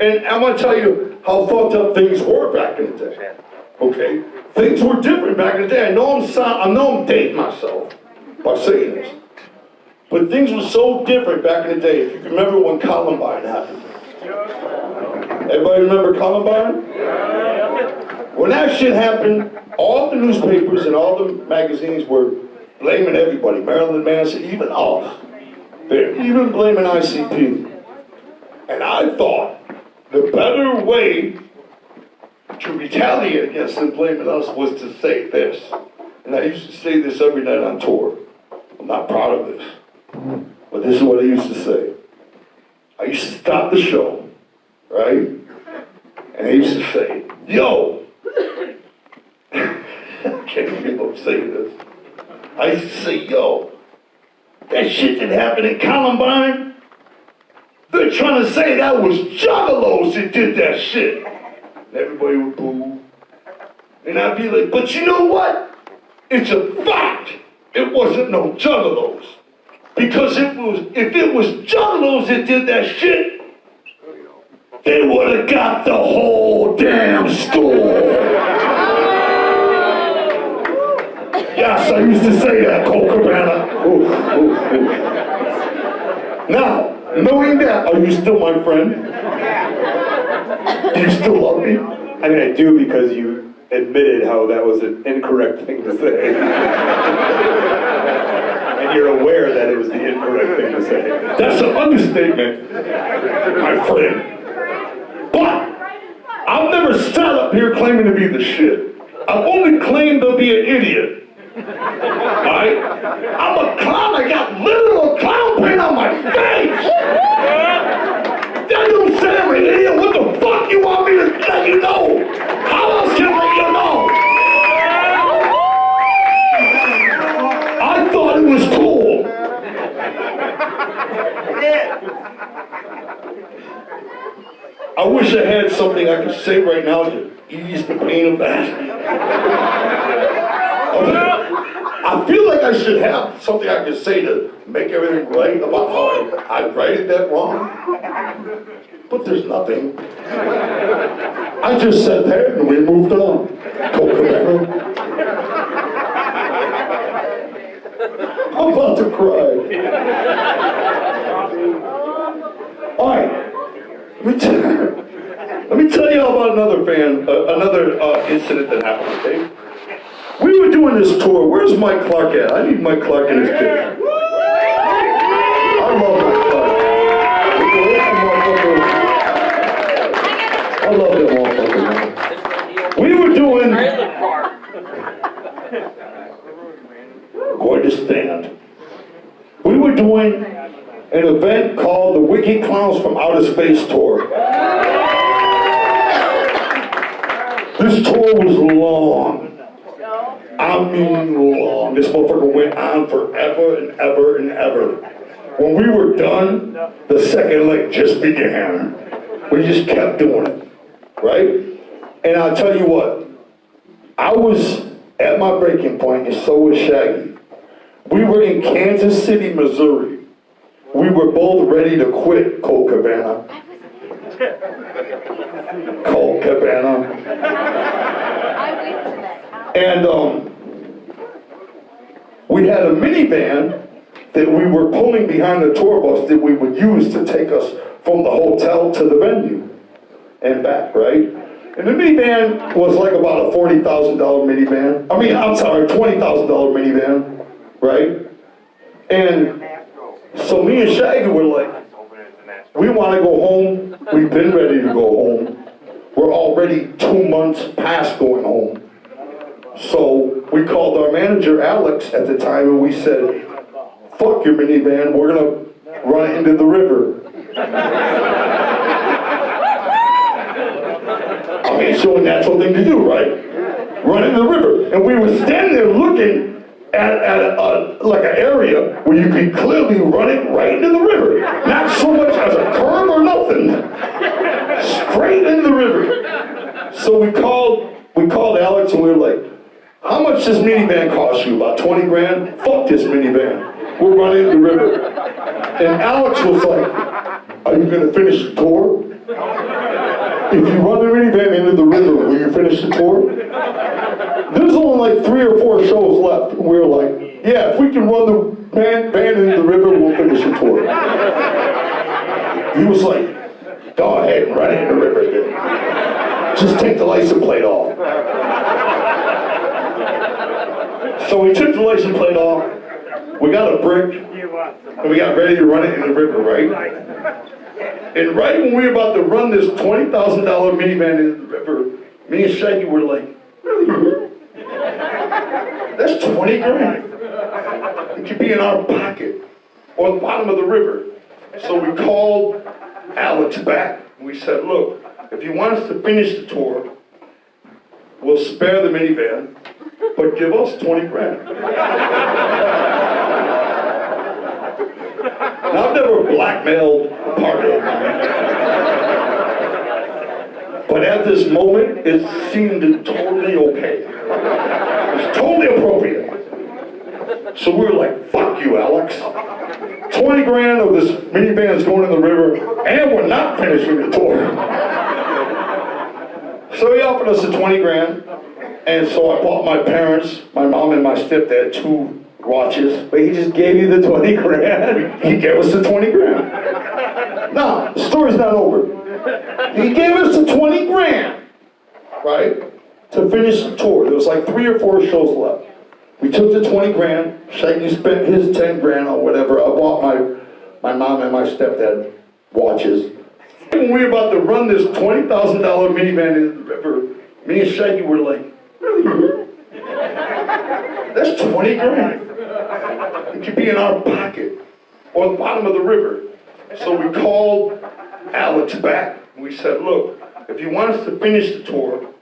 And I'm gonna tell you how fucked up things were back in the day, okay? Things were different back in the day. I know I'm dating myself by saying this, but things were so different back in the day. If you can remember when Columbine happened. Everybody remember Columbine? When that shit happened, all the newspapers and all the magazines were blaming everybody, Marilyn Manson, even us. They're even blaming ICP. And I thought the better way to retaliate against them blaming us was to say this. And I used to say this every night on tour. I'm not proud of this. But this is what I used to say. I used to stop the show, right? And I used to say, yo! I can't believe I'm saying this. I used to say, yo, that shit that happened in Columbine, they're trying to say that was juggalos that did that shit. And everybody would boo. And I'd be like, but you know what? It's a fact. It wasn't no juggalos. Because if it was juggalos that did that shit, they would have got the whole damn store. Yes, I used to say that, Cole Cabana. Oof, oof, oof. Now, knowing that, are you still my friend? Do you still love me? I mean, I do because you admitted how that was an incorrect thing to say. And you're aware that it was the incorrect thing to say. That's an understatement, my friend. But I've never sat up here claiming to be the shit. I've only claimed to be an idiot. Alright? I'm a clown. I got literal clown paint on my face. That don't say I'm an idiot. What the fuck you want me to let you know? How else can I let you know? I thought it was cool. I wish I had something I could say right now to ease the pain of that. I feel like I should have something I could say to make everything right about how I righted that wrong. But there's nothing. I just said that and we moved on. Cole Cabana. I'm about to cry. All right. Let me tell you about another incident that happened, okay? We were doing this tour. Where's Mike Clark at? I need Mike Clark in his picture. I love Mike Clark. I love that motherfucker, man. We were doing... Going to stand. We were doing an event called the Wicked Clowns from Outer Space Tour. This tour was long. I mean long. This motherfucker went on forever and ever and ever. When we were done, the second leg just began. We just kept doing it, right? And I'll tell you what, I was at my breaking point and so was Shaggy. We were in Kansas City, Missouri. We were both ready to quit, Cole Cabana. Cole Cabana. And we had a minivan that we were pulling behind the tour bus that we would use to take us from the hotel to the venue and back, right? And the minivan was like about a $40,000 minivan. $20,000 minivan, right? And so me and Shaggy were like, we want to go home. We've been ready to go home. We're already 2 months past going home. So we called our manager, Alex, at the time, and we said, fuck your minivan, we're gonna run it into the river. I mean, it's a natural thing to do, right? Run into the river. And we were standing there looking at like an area where you could clearly run it right into the river. Not so much as a curb or nothing. Straight into the river. So we called Alex and we were like, how much does this minivan cost you? About 20 grand? Fuck this minivan. We're running into the river. And Alex was like, are you gonna finish the tour? If you run the minivan into the river, will you finish the tour? There's only like 3 or 4 shows left. And we were like, yeah, if we can run the van into the river, we'll finish the tour. He was like, go ahead and run it in the river then. Just take the license plate off. So we took the license plate off, we got a brick, and we got ready to run it in the river, right? And right when we were about to run this $20,000 minivan into the river, me and Shaggy were like, really? That's 20 grand. It could be in our pocket or the bottom of the river. So we called Alex back. We said, look, if you want us to finish the tour, we'll spare the minivan, but give us 20 grand. Now, I've never blackmailed a partner of mine. But at this moment, it seemed totally okay. It was totally appropriate. So we were like, fuck you, Alex. 20 grand of this minivan is going in the river, and we're not finishing the tour. So he offered us the 20 grand, and so I bought my parents, my mom and my stepdad, 2 watches. But he just gave you the 20 grand. He gave us the 20 grand. Now, the story's not over. He gave us the 20 grand, right, to finish the tour. There was like 3 or 4 shows left. We took the 20 grand, Shaggy spent his 10 grand on whatever. I bought my mom and my stepdad watches. When we were about to run this $20,000 minivan into the river, me and Shaggy were like, really? That's 20 grand. It could be in our pocket or the bottom of the river. So we called Alex back. We said, look, if you want us to finish the tour,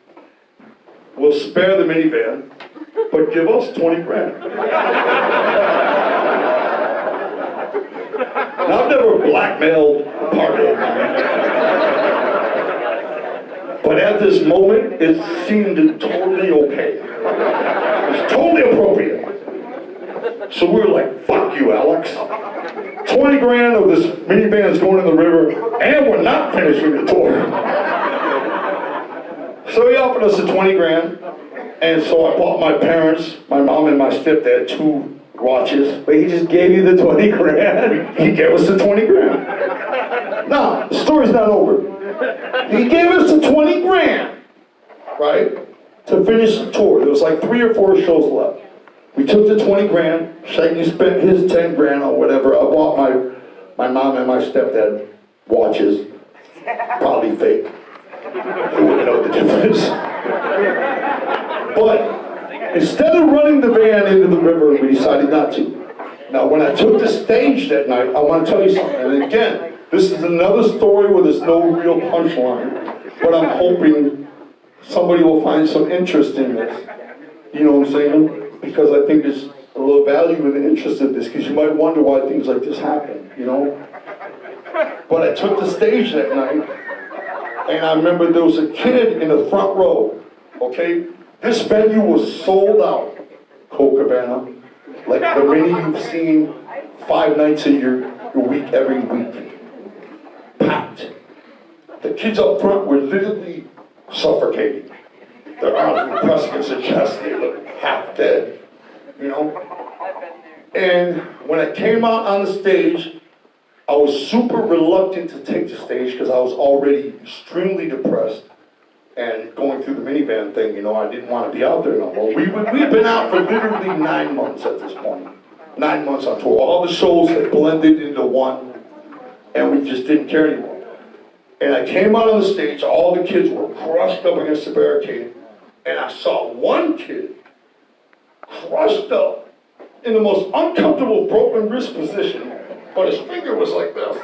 we'll spare the minivan, but give us 20 grand. Now, I've never blackmailed a partner of mine. But at this moment, it seemed totally okay. It was totally appropriate. So we were like, fuck you, Alex. 20 grand of this minivan is going in the river, and we're not finishing the tour. So he offered us the 20 grand, and so I bought my parents, my mom and my stepdad, 2 watches. But he just gave you the 20 grand. He gave us the 20 grand. Now, the story's not over. He gave us the 20 grand, right, to finish the tour. There was like 3 or 4 shows left. We took the 20 grand, Shaggy spent his 10 grand on whatever. I bought my mom and my stepdad watches. Probably fake. They wouldn't know the difference. But instead of running the van into the river, we decided not to. Now, when I took the stage that night, I want to tell you something. And again, this is another story where there's no real punchline, but I'm hoping somebody will find some interest in this. You know what I'm saying? Because I think there's a little value and interest in this, because you might wonder why things like this happen, you know? But I took the stage that night, and I remember there was a kid in the front row, okay? This venue was sold out, Copacabana, like the many you've seen 5 nights a week, every week. Packed. The kids up front were literally suffocating. Their arms were pressed against their chest, they looked half dead, you know? And when I came out on the stage, I was super reluctant to take the stage because I was already extremely depressed and going through the minivan thing, you know, I didn't want to be out there no more. We'd been out for literally 9 months at this point. 9 months on tour. All the shows had blended into one, and we just didn't care anymore. And I came out on the stage, all the kids were crushed up against the barricade, and I saw one kid crushed up in the most uncomfortable broken wrist position, but his finger was like this.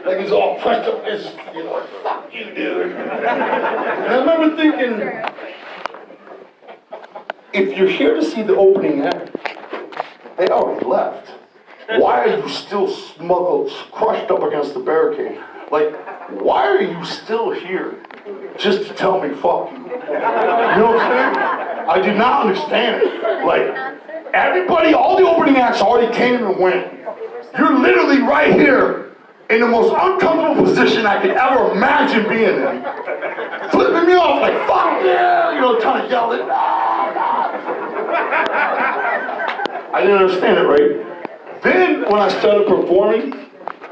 Like he's all pressed up, it's, you know, fuck you, dude. And I remember thinking, if you're here to see the opening act, they already left. Why are you still crushed up against the barricade? Like, why are you still here just to tell me fuck you? You know what I'm saying? I did not understand it. Like, everybody, all the opening acts already came and went. You're literally right here in the most uncomfortable position I could ever imagine being in. Flipping me off like, fuck yeah, you know, trying to yell it. No, no. I didn't understand it, right? Then, when I started performing,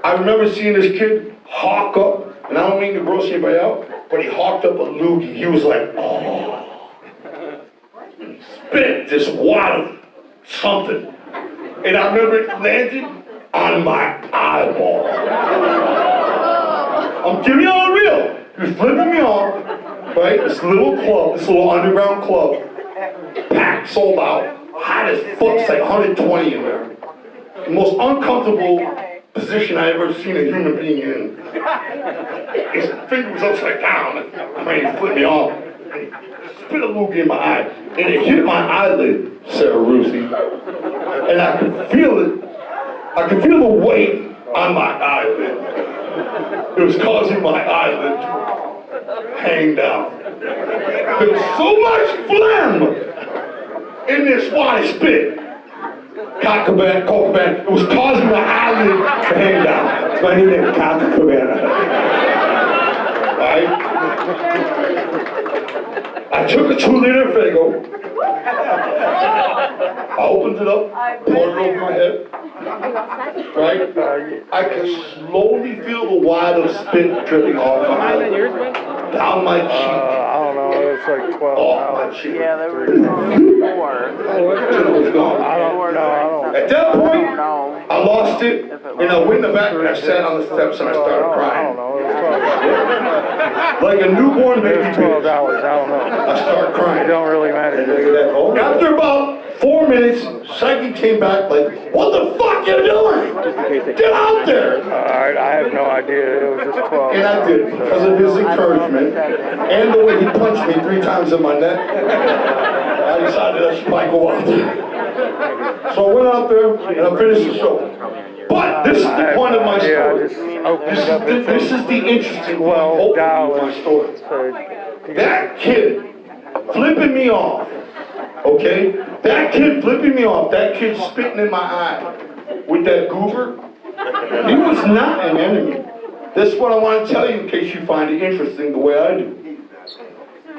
I remember seeing this kid hawk up, and I don't mean to gross anybody out, but he hawked up a loogie. He was like, oh. Spit this wad of something. And I remember it landed on my eyeball. I'm giving y'all the real. He was flipping me off, right? This little club, this little underground club, packed, sold out, hot as fuck, it's like 120 in there. The most uncomfortable position I ever seen a human being in. His finger was upside down. I mean, he flipped me off. And he spit a loogie in my eye, and it hit my eyelid, Sarah Rusi. And I could feel it. I could feel the weight on my eyelid. It was causing my eyelid to hang down. There was so much phlegm in this wad of spit. Cock Cabana. It was causing my eyelid to hang down. It's my new name, Cock Cabana. Right? I took a 2-liter Faygo. I opened it up, poured it over my head. Right? I could slowly feel the wad of spit dripping off my eyelid. Down my cheek. I don't know, it's like 12 Off hours. my cheek. Yeah, there were 4. Till it was gone. I don't know. At that point, No. I lost it, and I went in the back and I sat on the steps and I started I crying. don't know, it's 12 hours. Like a newborn baby It's 12 bitch. hours, I don't know. I started It crying. don't really matter. After about 4 minutes, Psyche came back like, what the fuck you doing? Get out there! Alright, I have no idea. It was just 12 And I did, because of his encouragement, and the way he punched me 3 times in my neck, I decided I should probably go out there. So I went out there, and I finished the show. But this is the point of my Yeah, story. just opened it up. This is the interesting point, $12 hopefully, of my story. So, That kid flipping me off, okay? That kid flipping me off, that kid spitting in my eye with that goober, he was not an enemy. This is what I want to tell you in case you find it interesting the way I do.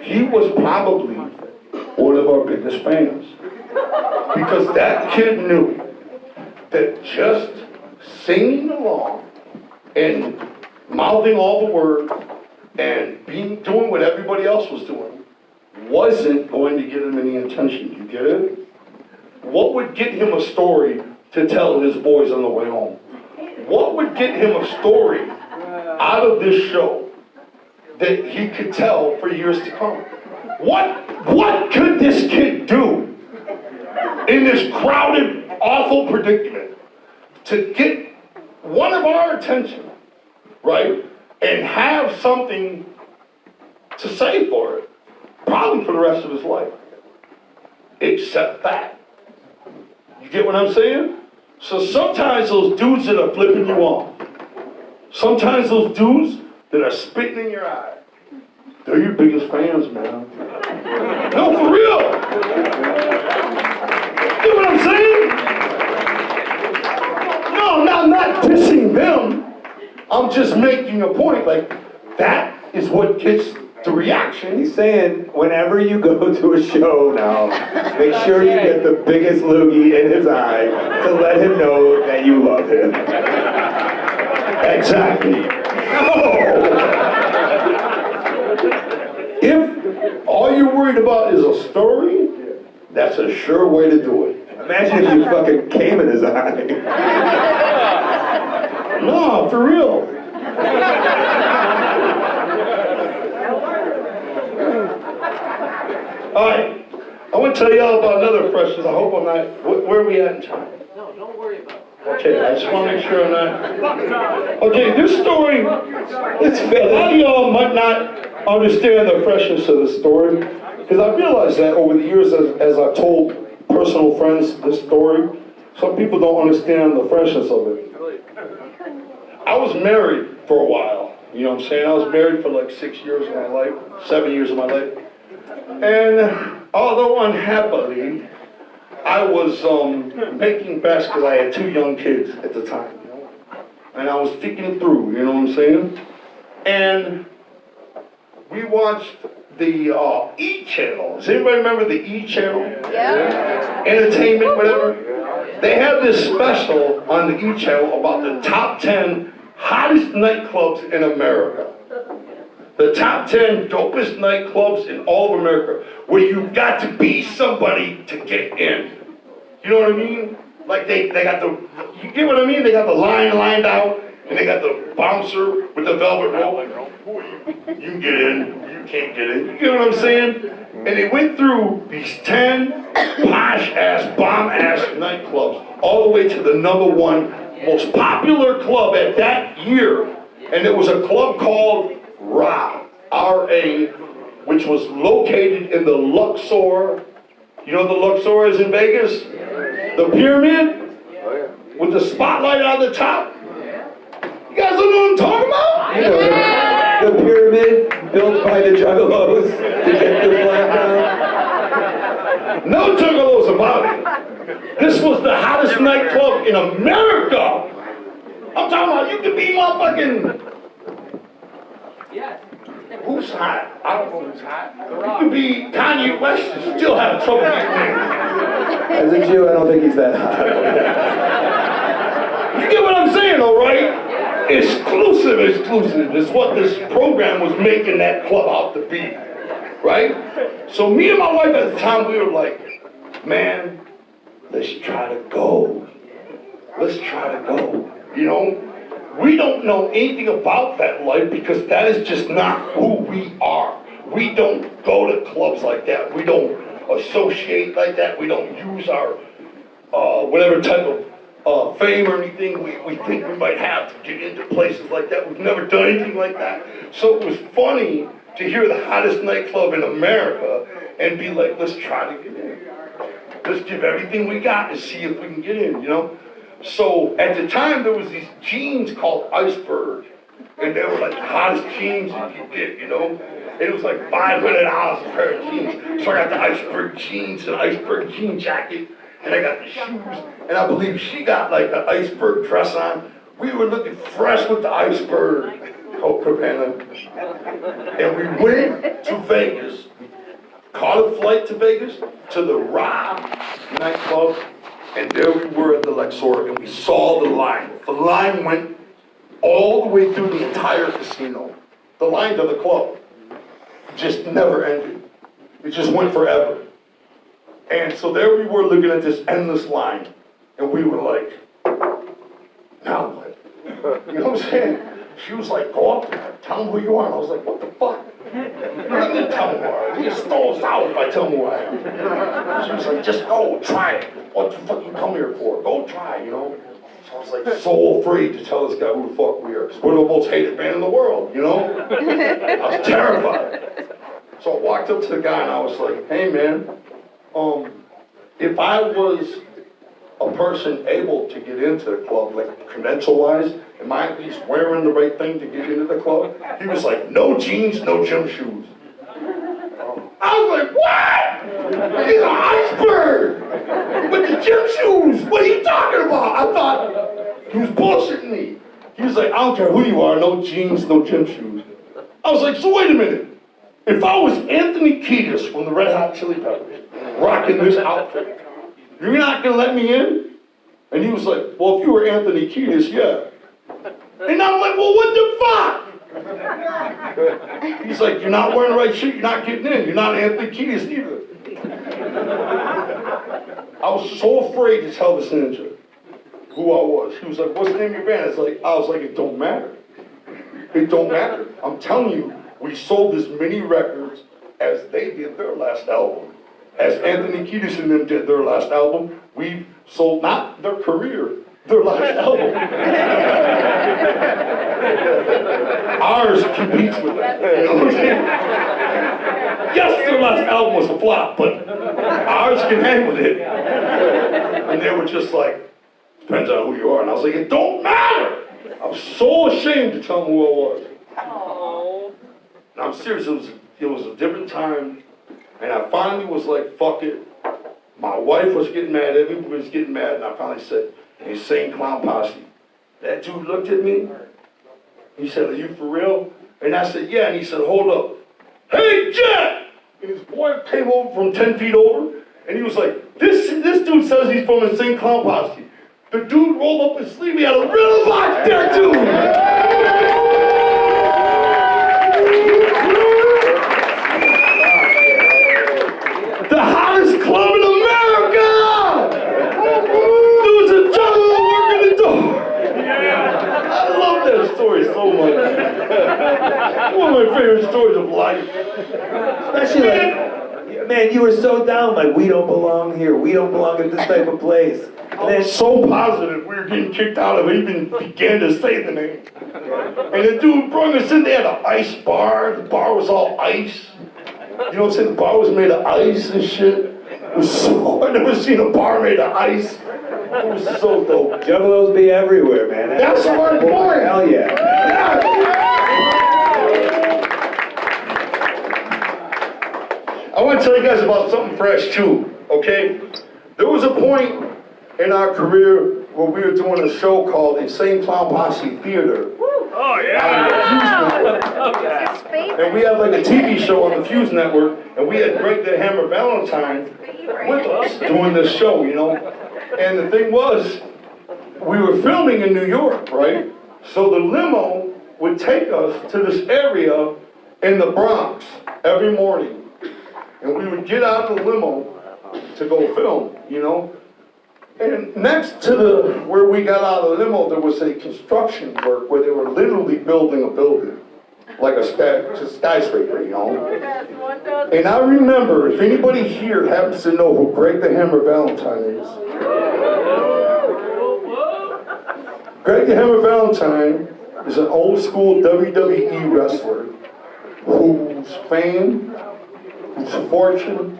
He was probably one of our biggest fans. Because that kid knew that just singing along and mouthing all the words and doing what everybody else was doing wasn't going to get him any attention. You get it? What would get him a story to tell his boys on the way home? What would get him a story out of this show that he could tell for years to come? What could this kid do in this crowded, awful predicament to get one of our attention, right? And have something to say for it, probably for the rest of his life, except that. You get what I'm saying? So sometimes those dudes that are flipping you off, sometimes those dudes that are spitting in your eye, they're your biggest fans, man. No, for real. You know what I'm saying? No, I'm not dissing them. I'm just making a point, like, that is what gets the reaction. He's saying, whenever you go to a show now, make sure you get the biggest loogie in his eye to let him know that you love him. Exactly. No! If all you're worried about is a story, that's a sure way to do it. Imagine if you fucking came in his eye. No, for real. All right, I want to tell y'all about another freshness. I hope I'm not. Where are we at in time? No, don't worry about it. Okay, I just want to make sure I'm not. Okay, this story. A lot of y'all might not understand the freshness of the story, because I realized that over the years, as I've told personal friends this story, some people don't understand the freshness of it. I was married for a while. You know what I'm saying? I was married for like 6 years of my life, 7 years of my life. And although unhappily, I was making best because I had 2 young kids at the time. You know? And I was thinking through, you know what I'm saying? And we watched the E! Channel. Does anybody remember the E! Channel? Yeah. Entertainment, whatever. They had this special on the E! Channel about the top 10 hottest nightclubs in America. The top 10 dopest nightclubs in all of America, where you've got to be somebody to get in. You know what I mean? Like they got the, you get what I mean? They got the line lined out, and they got the bouncer with the velvet rope. You can get in, you can't get in. You get what I'm saying? And they went through these 10 posh-ass, bomb-ass nightclubs, all the way to the #1 most popular club at that year. And it was a club called RA, R-A, which was located in the Luxor. You know what the Luxor is in Vegas? The pyramid? With the spotlight on the top? You guys don't know what I'm talking about? You know, the pyramid built by the juggalos to get the flag down. No juggalos about it. This was the hottest nightclub in America. I'm talking about you could be motherfucking... Who's hot? I don't know who's hot. You could be Kanye West and still have trouble getting in. As a Jew, I don't think he's that hot. You get what I'm saying, all right? Exclusive is what this program was making that club out to be, right? So me and my wife at the time, we were like, man, let's try to go. Let's try to go, you know? We don't know anything about that life because that is just not who we are. We don't go to clubs like that. We don't associate like that. We don't use our whatever type of fame or anything we think we might have to get into places like that. We've never done anything like that. So it was funny to hear the hottest nightclub in America and be like, let's try to get in. Let's give everything we got and see if we can get in, you know? So at the time there was these jeans called Iceberg, and they were like the hottest jeans you could get, you know? It was like $500 a pair of jeans. So I got the Iceberg jeans and Iceberg jean jacket, and I got the shoes, and I believe she got like an Iceberg dress on. We were looking fresh with the Iceberg Coat Cabana, and we went to Vegas. Caught a flight to Vegas to the RA nightclub. And there we were at the Luxor, and we saw the line. The line went all the way through the entire casino. The line to the club just never ended. It just went forever. And so there we were looking at this endless line, and we were like, now what? You know what I'm saying? She was like, go up there, tell them who you are. And I was like, what the fuck? I didn't tell them who I am. You just stole us out if I tell them who I am. She was like, just go, try it. What the fuck you come here for? Go try, you know? So I was like so afraid to tell this guy who the fuck we are, because we're the most hated band in the world, you know? I was terrified. So I walked up to the guy and I was like, hey man, if I was a person able to get into the club, like credential-wise, am I at least wearing the right thing to get into the club? He was like, no jeans, no gym shoes. I was like, what? He's an Iceberg with the gym shoes. What are you talking about? I thought he was bullshitting me. He was like, I don't care who you are, no jeans, no gym shoes. I was like, so wait a minute. If I was Anthony Kiedis from the Red Hot Chili Peppers, rocking this outfit, you're not gonna let me in? And he was like, well, if you were Anthony Kiedis, yeah. And I'm like, well, what the fuck? He's like, you're not wearing the right shit, you're not getting in. You're not Anthony Kiedis either. I was so afraid to tell this ninja who I was. He was like, what's the name of your band? I was like, it don't matter. It don't matter. I'm telling you, we sold as many records as they did their last album. As Anthony Kiedis and them did their last album, we sold not their career, their last album. Ours competes with that. You know what I'm saying? Yes, their last album was a flop, but ours can hang with it. And they were just like, depends on who you are. And I was like, it don't matter. I was so ashamed to tell them who I was. And I'm serious, it was a different time. And I finally was like, fuck it. My wife was getting mad, everybody was getting mad, and I finally said, Insane Clown Posse. That dude looked at me. He said, are you for real? And I said, yeah. And he said, hold up. Hey, Jack! And his boy came over from 10 feet over, and he was like, this dude says he's from Insane Clown Posse. The dude rolled up his sleeve, he had a riddle box tattoo! The hottest club in America! There was a gentleman working the door. I love that story so much. One of my favorite stories of life. Especially like, man, you were so down, like, we don't belong here, we don't belong at this type of place. I was so positive we were getting kicked out of it, even began to say the name. And the dude brought us in, they had an ice bar, the bar was all ice. You know what I'm saying? The bar was made of ice and shit. It was so, I've never seen a bar made of ice. It was so dope. Juggalos be everywhere, man. That's my point. Hell yeah. I want to tell you guys about something fresh too, okay? There was a point in our career where we were doing a show called Insane Clown Posse Theater. Oh, yeah. And we had like a TV show on the Fuse Network, and we had Greg the Hammer Valentine with us doing this show, you know? And the thing was, we were filming in New York, right? So the limo would take us to this area in the Bronx every morning. And we would get out of the limo to go film, you know? And next to where we got out of the limo, there was a construction work where they were literally building a building. Like a skyscraper, you know? And I remember, if anybody here happens to know who Greg the Hammer Valentine is, Greg the Hammer Valentine is an old school WWE wrestler whose fame, whose fortune,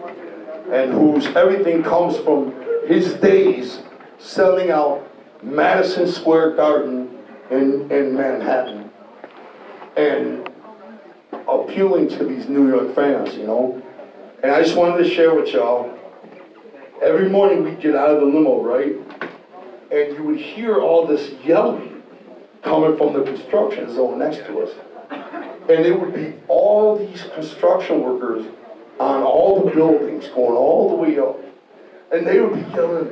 and whose everything comes from his days selling out Madison Square Garden in Manhattan and appealing to these New York fans, you know? And I just wanted to share with y'all, every morning we'd get out of the limo, right? And you would hear all this yelling coming from the construction zone next to us. And it would be all these construction workers on all the buildings going all the way up. And they would be yelling,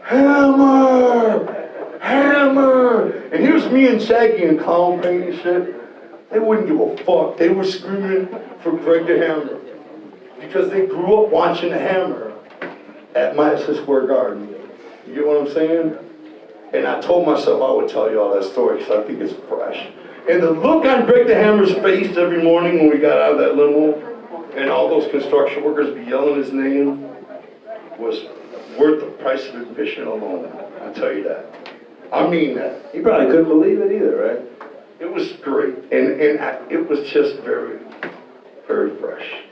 Hammer! Hammer! And here's me and Shaggy and Clown Paint and shit. They wouldn't give a fuck. They were screaming for Greg the Hammer. Because they grew up watching the Hammer at Madison Square Garden. You get what I'm saying? And I told myself I would tell you all that story because I think it's fresh. And the look on Greg the Hammer's face every morning when we got out of that limo and all those construction workers be yelling his name was worth the price of admission alone. I'll tell you that. I mean that. You probably couldn't believe it either, right? It was great. And it was just very, very fresh.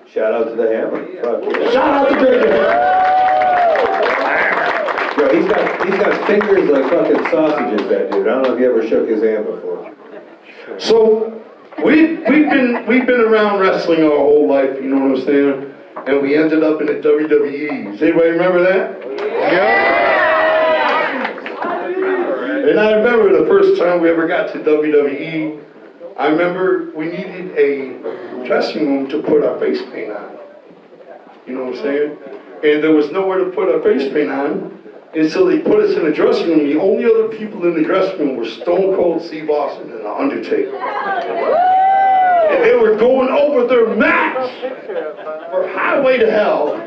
Shout out to the Hammer. Fuck yeah. Shout out to Greg the Hammer. Yo, he's got fingers like fucking sausages, that dude. I don't know if you ever shook his hand before. So we've been around wrestling our whole life, you know what I'm saying? And we ended up in the WWE. Does anybody remember that? Yeah. And I remember the first time we ever got to WWE, I remember we needed a dressing room to put our face paint on. You know what I'm saying? And there was nowhere to put our face paint on. And so they put us in the dressing room. The only other people in the dressing room were Stone Cold Steve Austin and The Undertaker. And they were going over their match for Highway to Hell.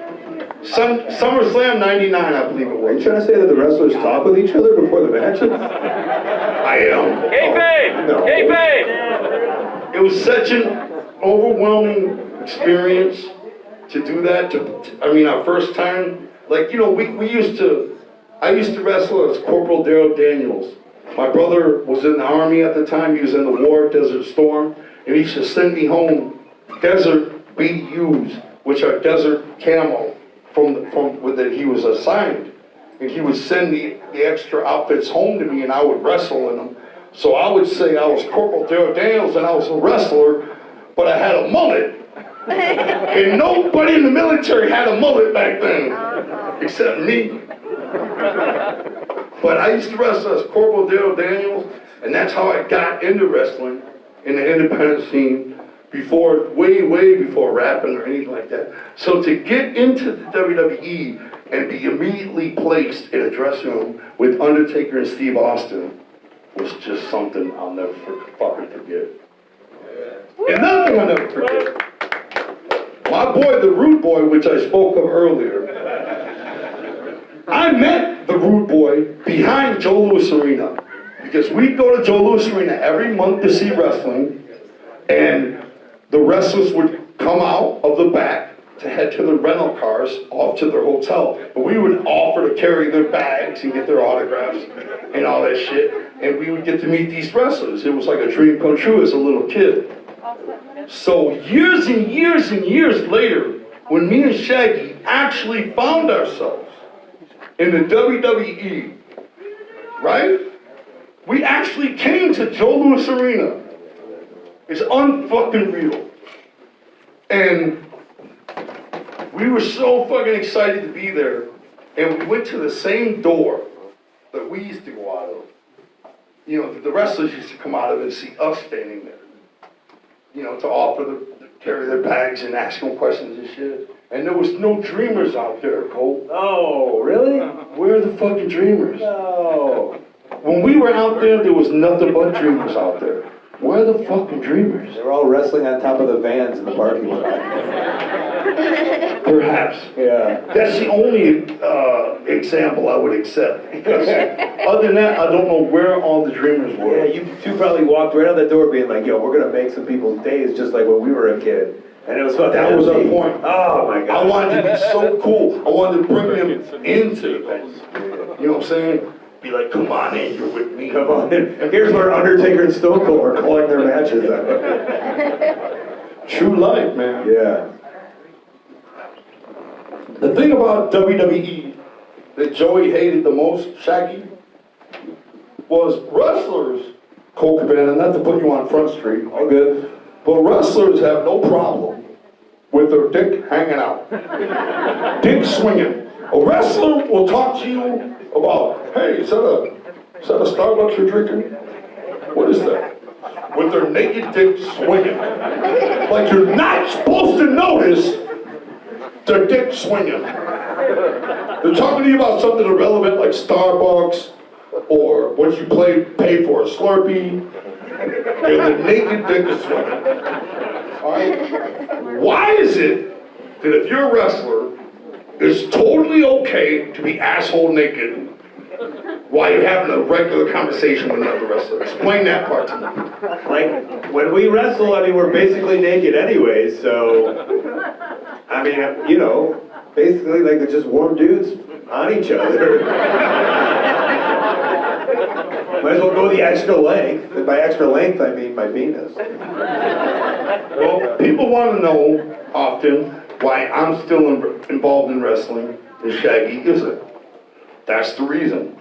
SummerSlam 99, I believe it Are was. you trying to say that the wrestlers talk with each other before the matches? I am. Kayfabe! No. Kayfabe! It was such an overwhelming experience to do that. I mean, our first time, like, you know, I used to wrestle as Corporal Daryl Daniels. My brother was in the Army at the time. He was in the war, Desert Storm, and he used to send me home desert BDUs, which are desert camo, from that he was assigned. And he would send the extra outfits home to me, and I would wrestle in them. So I would say I was Corporal Daryl Daniels, and I was a wrestler, but I had a mullet. And nobody in the military had a mullet back then, except me. But I used to wrestle as Corporal Daryl Daniels, and that's how I got into wrestling in the independent scene, way before rapping or anything like that. So to get into the WWE and be immediately placed in a dressing room with Undertaker and Steve Austin was just something I'll never fucking forget. And another thing I'll never forget. My boy, the Rude Boy, which I spoke of earlier, I met the Rude Boy behind Joe Louis Arena. Because we'd go to Joe Louis Arena every month to see wrestling, and the wrestlers would come out of the back to head to the rental cars off to their hotel. But we would offer to carry their bags and get their autographs and all that shit, and we would get to meet these wrestlers. It was like a dream come true as a little kid. So years and years and years later, when me and Shaggy actually found ourselves in the WWE, right? We actually came to Joe Louis Arena. It's unfucking real. And we were so fucking excited to be there. And we went to the same door that we used to go out of. You know, the wrestlers used to come out of and see us standing there. You know, to offer to carry their bags and ask them questions and shit. And there was no dreamers out there, Cole. Oh, really? Where are the fucking dreamers? No. When we were out there, there was nothing but dreamers out there. Where are the fucking dreamers? They're all wrestling on top of the vans in the parking lot. Perhaps. Yeah. That's the only example I would accept. Because other than that, I don't know where all the dreamers Yeah, were. you two probably walked right out the door being like, yo, we're gonna make some people's days just like when we were a kid. And it was fucking That was our empty. point. Oh my I god. wanted to be so cool. I wanted to bring them into the venue. You know what I'm saying? Be like, come on in, you're with me. Come on in. Here's where Undertaker and Stone Cold are calling their matches at. True life, man. Yeah. The thing about WWE that Joey hated the most, Shaggy, was wrestlers, Cole Cabana, not to put you on Front Street, All good. but wrestlers have no problem with their dick hanging out. Dick swinging. A wrestler will talk to you about, hey, is that a Starbucks you're drinking? What is that? With their naked dick swinging. Like you're not supposed to notice their dick swinging. They're talking to you about something irrelevant like Starbucks or what you paid for a Slurpee, and the naked dick is swinging. All right? Why is it that if you're a wrestler, it's totally okay to be asshole naked while you're having a regular conversation with another wrestler? Explain that part to me. Like, when we wrestle, I mean, we're basically naked anyway, so, I mean, you know, basically like they're just warm dudes on each other. Might as well go the extra length. And by extra length, I mean my penis. Well, people want to know often why I'm still involved in wrestling and Shaggy isn't. That's the reason.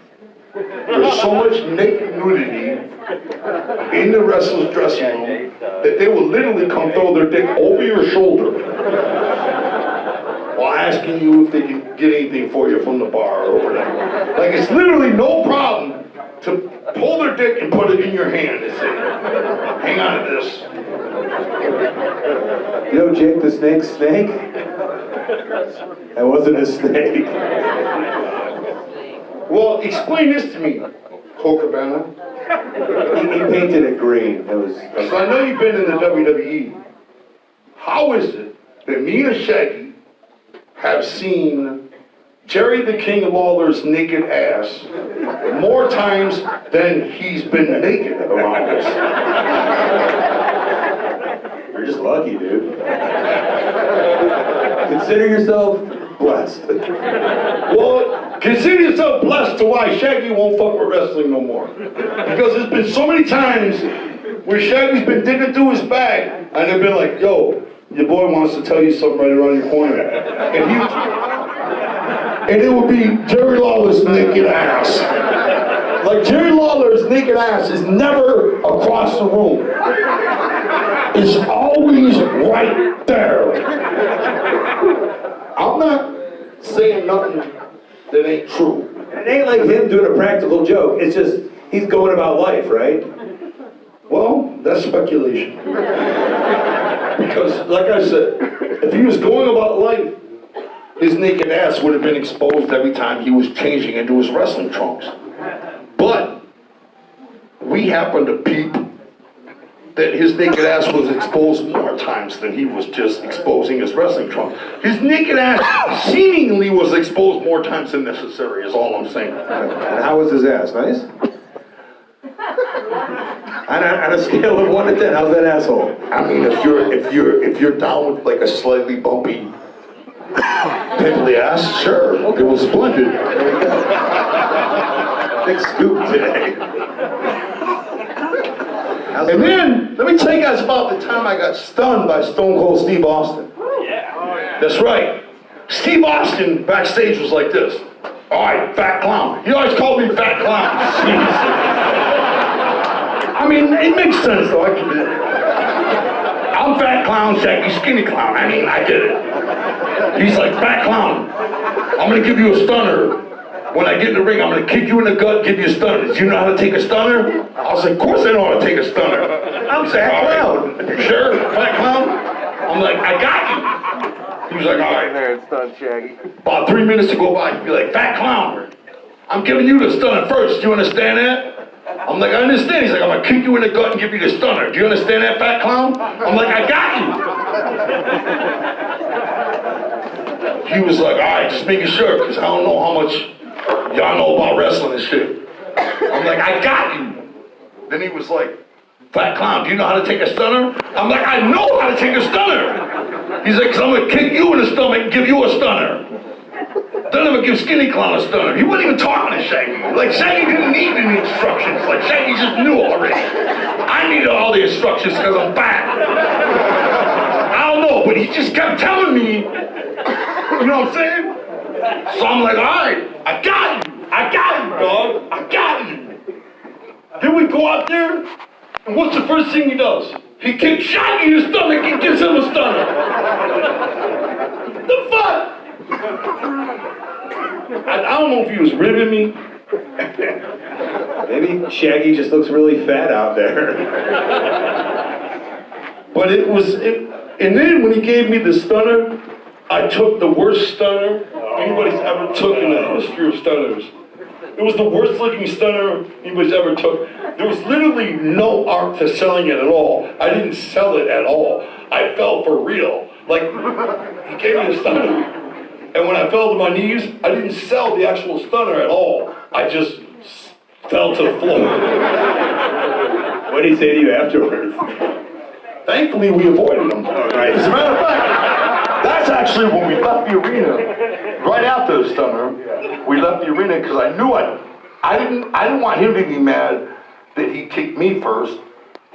There's so much naked nudity in the wrestler's dressing room that they will literally come throw their dick over your shoulder while asking you if they can get anything for you from the bar or whatever. Like, it's literally no problem to pull their dick and put it in your hand and say, hang on to this. You know Jake the Snake's snake? That wasn't a snake. Well, explain this to me, Cole Cabana. He painted it green. It was. So I know you've been in the WWE. How is it that me and Shaggy have seen Jerry the King Lawler's naked ass more times than he's been naked around us? You're just lucky, dude. Consider yourself blessed. Well, consider yourself blessed to why Shaggy won't fuck with wrestling no more. Because there's been so many times where Shaggy's been digging through his bag and they've been like, yo, your boy wants to tell you something right around your corner. And it would be Jerry Lawler's naked ass. Like Jerry Lawler's naked ass is never across the room. It's always right there. I'm not saying nothing that ain't true. It ain't like him doing a practical joke. It's just, he's going about life, right? Well, that's speculation. Because, like I said, if he was going about life, his naked ass would have been exposed every time he was changing into his wrestling trunks. But we happen to peep that his naked ass was exposed more times than he was just exposing his wrestling trunks. His naked ass seemingly was exposed more times than necessary, is all I'm saying. And how was his ass? Nice? On a scale of 1 to 10, how's that asshole? I mean, if you're down with like a slightly bumpy, pimply ass, sure, it was splendid. Big scoop today. And then, let me tell you guys about the time I got stunned by Stone Cold Steve Austin. That's right. Steve Austin backstage was like this. All right, fat clown. He always called me fat clown. I mean, it makes sense though. I get it. I'm fat clown, Shaggy skinny clown. I mean, I get it. He's like, fat clown, I'm gonna give you a stunner. When I get in the ring, I'm gonna kick you in the gut, give you a stunner. Do you know how to take a stunner? I was like, of course I know how to take a stunner. I'm fat clown. You sure, fat clown? I'm like, I got you. He was like, all right. There, it's done, Shaggy. About 3 minutes to go by, he'd be like, fat clown, I'm giving you the stunner first. Do you understand that? I'm like, I understand. He's like, I'm gonna kick you in the gut and give you the stunner. Do you understand that, fat clown? I'm like, I got you. He was like, all right, just making sure, because I don't know how much y'all know about wrestling and shit. I'm like, I got you. Then he was like, fat clown, do you know how to take a stunner? I'm like, I know how to take a stunner. He's like, because I'm gonna kick you in the stomach and give you a stunner. Then I'm gonna give Skinny Clown a stunner. He wasn't even talking to Shaggy. Like, Shaggy didn't need any instructions. Like, Shaggy just knew already. I needed all the instructions because I'm fat. I don't know, but he just kept telling me, you know what I'm saying? So I'm like, all right, I got you, dog. I got you. Then we go out there, and what's the first thing he does? He kicks Shaggy in the stomach and gives him a stunner. The fuck? I don't know if he was ribbing me. Maybe Shaggy just looks really fat out there. But and then when he gave me the stunner, I took the worst stunner anybody's ever took in the history of stunners. It was the worst looking stunner anybody's ever took. There was literally no art to selling it at all. I didn't sell it at all. I fell for real. Like, he gave me a stunner. And when I fell to my knees, I didn't sell the actual stunner at all. I just fell to the floor. What did he say to you afterwards? Thankfully, we avoided him. Right. As a matter of fact, that's actually when we left the arena. Right after the stunner, we left the arena because I knew I didn't want him to be mad that he kicked me first.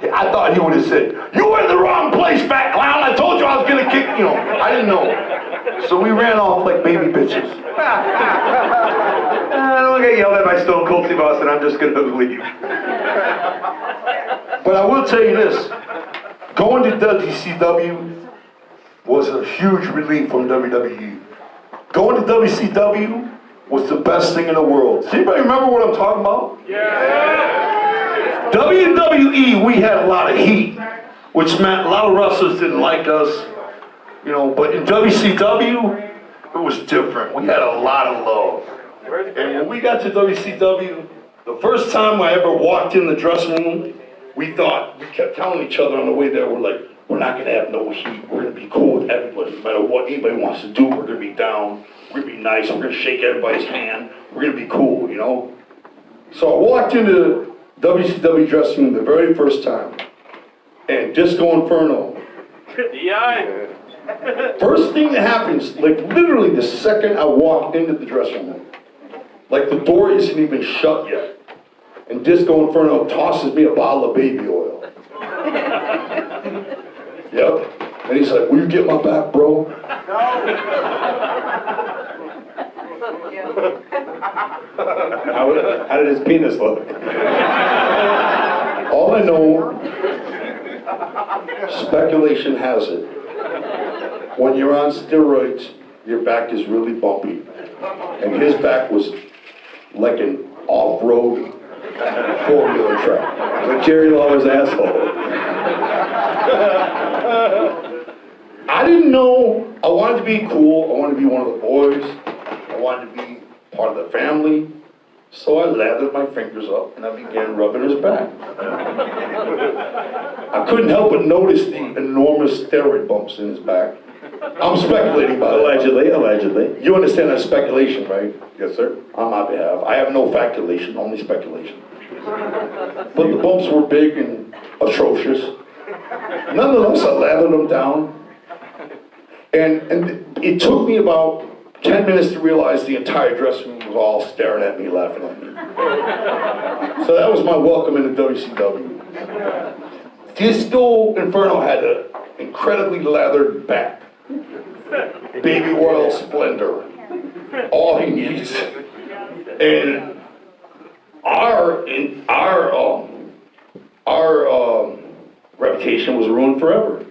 I thought he would have said, "You were in the wrong place, fat clown. I told you I was gonna kick you." I didn't know. So we ran off like baby bitches. I don't get yelled at by Stone Cold Steve Austin. I'm just gonna leave. But I will tell you this. Going to WCW was a huge relief from WWE. Going to WCW was the best thing in the world. Does anybody remember what I'm talking about? Yeah. WWE, we had a lot of heat, which meant a lot of wrestlers didn't like us, but in WCW, it was different. We had a lot of love. And when we got to WCW, the first time I ever walked in the dressing room, we kept telling each other on the way there, we're not gonna have no heat. We're gonna be cool with everybody. No matter what anybody wants to do, we're gonna be down. We're gonna be nice. We're gonna shake everybody's hand. We're gonna be cool, So I walked into WCW dressing room the very first time, and Disco Inferno First thing that happens, like literally the second I walk into the dressing room, like the door isn't even shut yet, and Disco Inferno tosses me a bottle of baby oil. Yep. And he's like, will you get my back, bro? How did his penis look? All I know, speculation has it, when you're on steroids, your back is really bumpy. And his back was like an off-road four-wheeler track. Like Jerry Lawler's asshole. I didn't know. I wanted to be cool. I wanted to be one of the boys. I wanted to be part of the family. So I lathered my fingers up and I began rubbing his back. I couldn't help but notice the enormous steroid bumps in his back. I'm speculating, by the way. Allegedly. You understand that's speculation, right? Yes, sir. On my behalf. I have no factulation, only speculation. But the bumps were big and atrocious. Nonetheless, I lathered them down. And it took me about 10 minutes to realize the entire dressing room was all staring at me, laughing at me. So that was my welcome into WCW. Disco Inferno had an incredibly lathered back. Baby oil splendor. All he needs. And our reputation was ruined forever.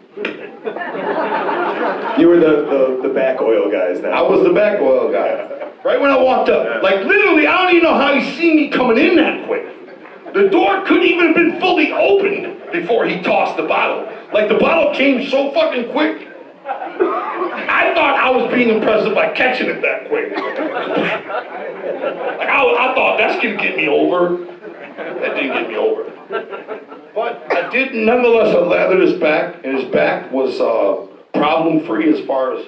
You were the back oil guys now. I was the back oil guy. Right when I walked up. Like literally, I don't even know how he seen me coming in that quick. The door couldn't even have been fully opened before he tossed the bottle. Like the bottle came so fucking quick. I thought I was being impressive by catching it that quick. Like I thought that's gonna get me over. That didn't get me over. But I did, nonetheless, I lathered his back, and his back was problem-free as far as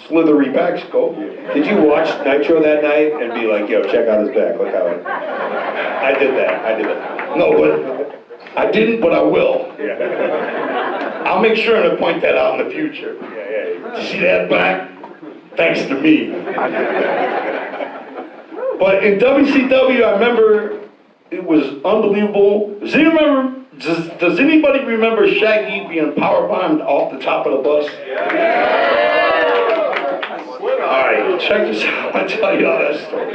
slithery backs go. Did you watch Nitro that night and be like, yo, check out his back, look how I did that. No, but I didn't, but I will. Yeah. I'll make sure to point that out in the future. Yeah. See that back? Thanks to me. But in WCW, I remember it was unbelievable. Does anybody remember Shaggy being powerbombed off the top of the bus? All right, check this out. I'll tell you all that story.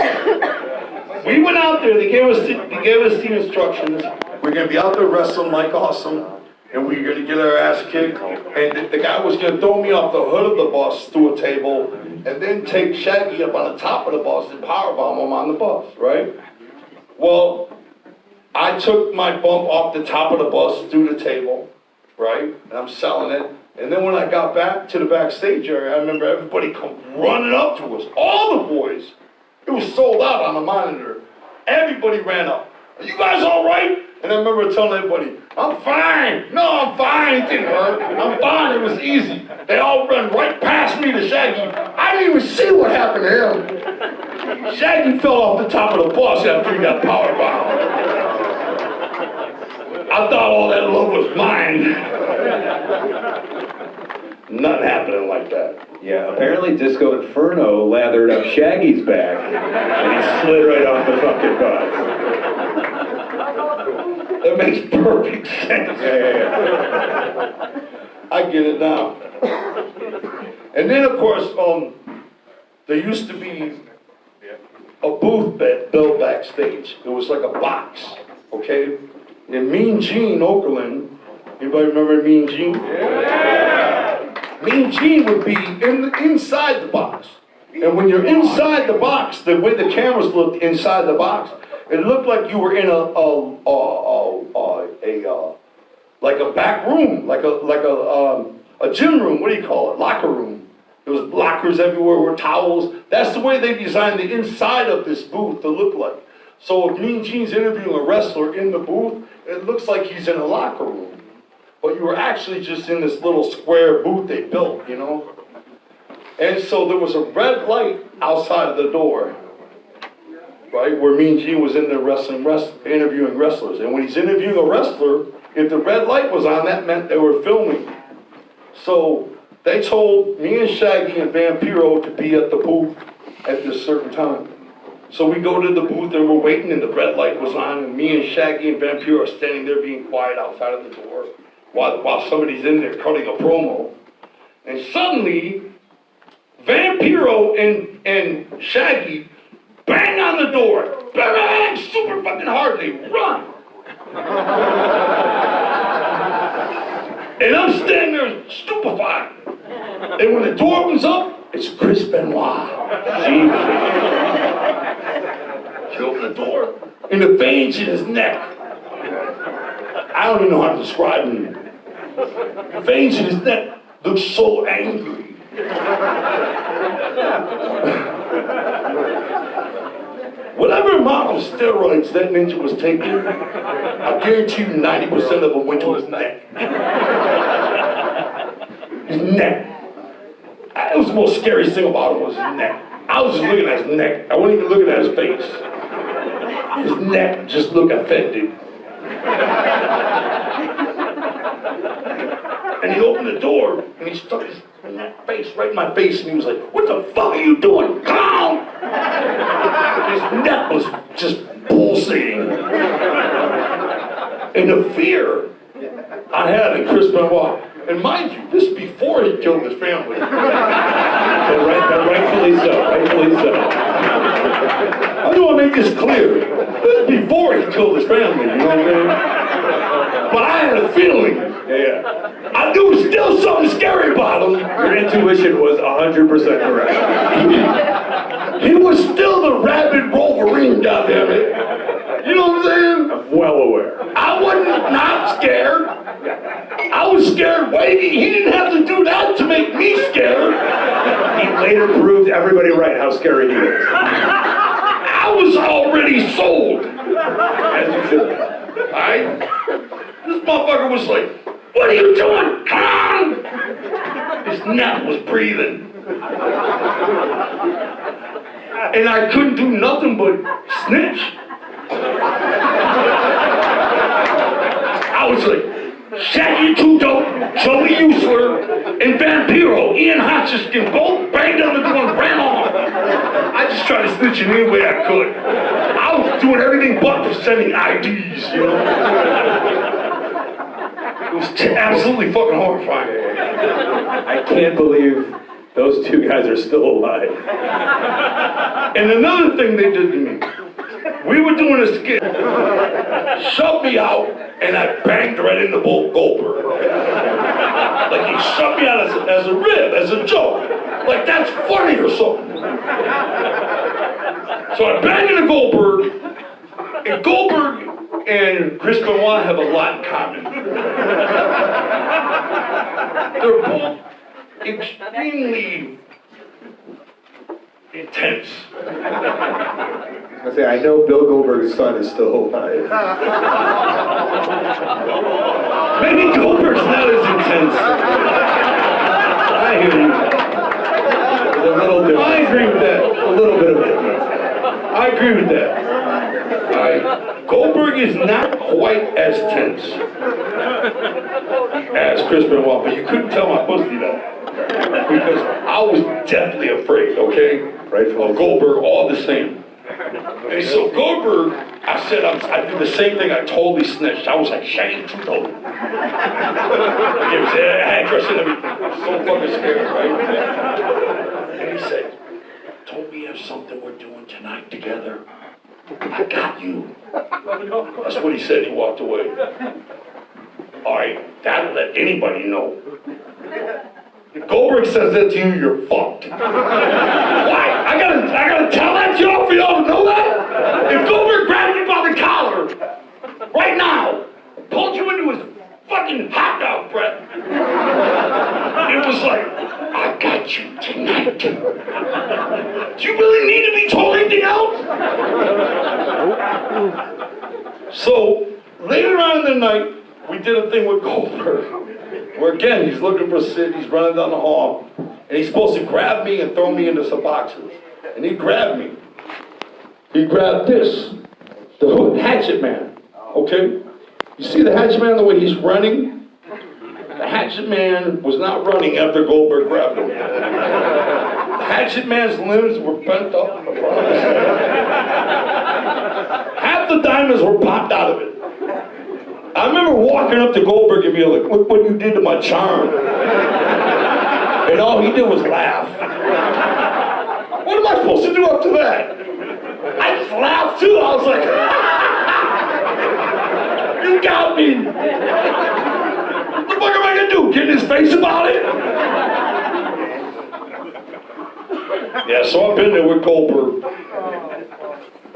We went out there. They gave us the instructions. We're gonna be out there wrestling like awesome, and we're gonna get our ass kicked. And the guy was gonna throw me off the hood of the bus through a table, and then take Shaggy up on the top of the bus and powerbomb him on the bus, right? Well, I took my bump off the top of the bus through the table, right? And I'm selling it. And then when I got back to the backstage area, I remember everybody come running up to us. All the boys. It was sold out on the monitor. Everybody ran up. Are you guys all right? And I remember telling everybody, I'm fine. No, I'm fine. It didn't hurt. I'm fine. It was easy. They all ran right past me to Shaggy. I didn't even see what happened to him. Shaggy fell off the top of the bus after he got powerbombed. I thought all that love was mine. Nothing happening like that. Yeah, apparently Disco Inferno lathered up Shaggy's back and he slid right off the fucking bus. That makes perfect sense. Yeah. I get it now. And then, of course, there used to be a booth that built backstage. It was like a box, okay? And Mean Gene Okerlund, anybody remember Mean Gene? Yeah! Mean Gene would be inside the box. And when you're inside the box, the way the cameras looked inside the box, it looked like you were in like a back room, like a gym room. What do you call it? Locker room. There was lockers everywhere with towels. That's the way they designed the inside of this booth to look like. So if Mean Gene's interviewing a wrestler in the booth, it looks like he's in a locker room. But you were actually just in this little square booth they built, you know? And so there was a red light outside of the door, right, where Mean Gene was in there interviewing wrestlers. And when he's interviewing a wrestler, if the red light was on, that meant they were filming. So they told me and Shaggy and Vampiro to be at the booth at this certain time. So we go to the booth and we're waiting and the red light was on and me and Shaggy and Vampiro are standing there being quiet outside of the door while somebody's in there cutting a promo. And suddenly, Vampiro and Shaggy bang on the door. Bang, super fucking hard. They run. And I'm standing there stupefied. And when the door opens up, it's Chris Benoit. Jesus. He opened the door, and the veins in his neck. I don't even know how to describe him. The veins in his neck look so angry. Whatever amount of steroids that ninja was taking, I guarantee you 90% of them went to his neck. His neck. That was the most scariest thing about him was his neck. I was just looking at his neck. I wasn't even looking at his face. His neck just looked offended. And he opened the door and he stuck his face right in my face and he was like, "What the fuck are you doing? Clown!" His neck was just pulsating. And the fear I had in Chris Benoit, and mind you, this is before he killed his family. Rightfully so, rightfully so. I just want to make this clear. This is before he killed his family, you know what I mean? But I had a feeling. Yeah. I knew still something scary about him. Your intuition was 100% correct. He was still the rabid Wolverine, goddammit. You know what I'm saying? I'm well aware. I wasn't not scared. I was scared waiting. He didn't have to do that to make me scared. He later proved everybody right how scary he is. I was already sold. As you should. Alright? This motherfucker was like, "What are you doing? Come on!" His neck was breathing. And I couldn't do nothing but snitch. I was like, Shaggy Two Dope, Joey Usler, and Vampiro, Ian Hotchkiss, both banged on the door and ran off. I just tried to snitch in any way I could. I was doing everything but sending IDs, you know? It was absolutely fucking horrifying. I can't believe those two guys are still alive. And another thing they did to me, we were doing a skit, shoved me out, and I banged right into Goldberg. Like he shoved me out as a rib, as a joke. Like that's funny or something. So I banged into Goldberg, and Goldberg and Chris Benoit have a lot in common. They're both extremely intense. I know Bill Goldberg's son is still alive. Maybe Goldberg's not as intense. I hear you. It's a little different. I agree with that. A little bit of a difference. I agree with that. Alright. Goldberg is not quite as tense as Chris Benoit, but you couldn't tell my pussy that. Because I was deathly afraid, okay? Of Goldberg all the same. And so Goldberg, I said, I did the same thing, I totally snitched. I was like, Shaggy Two Dope. I gave his address and everything. I was so fucking scared, right? And he said, "Don't we have something we're doing tonight together? I got you." That's what he said, he walked away. Alright, that'll let anybody know. If Goldberg says that to you, you're fucked. Why? I gotta tell that to y'all for y'all to know that? If Goldberg grabbed you by the collar, right now, pulled you into his fucking hot dog breath, it was like, I got you tonight. Do you really need to be told anything else? So, later on in the night, we did a thing with Goldberg, where again, he's looking for Sid, he's running down the hall, and he's supposed to grab me and throw me into some boxes. And he grabbed me. He grabbed this, the Hatchet Man, okay? You see the Hatchet Man, the way he's running? The Hatchet Man was not running after Goldberg grabbed him. The Hatchet Man's limbs were bent up. Half the diamonds were popped out of it. I remember walking up to Goldberg and being like, look what you did to my charm. And all he did was laugh. What am I supposed to do after that? I just laughed too. I was like, you got me. What the fuck am I gonna do? Get in his face about it? Yeah, so I've been there with Goldberg.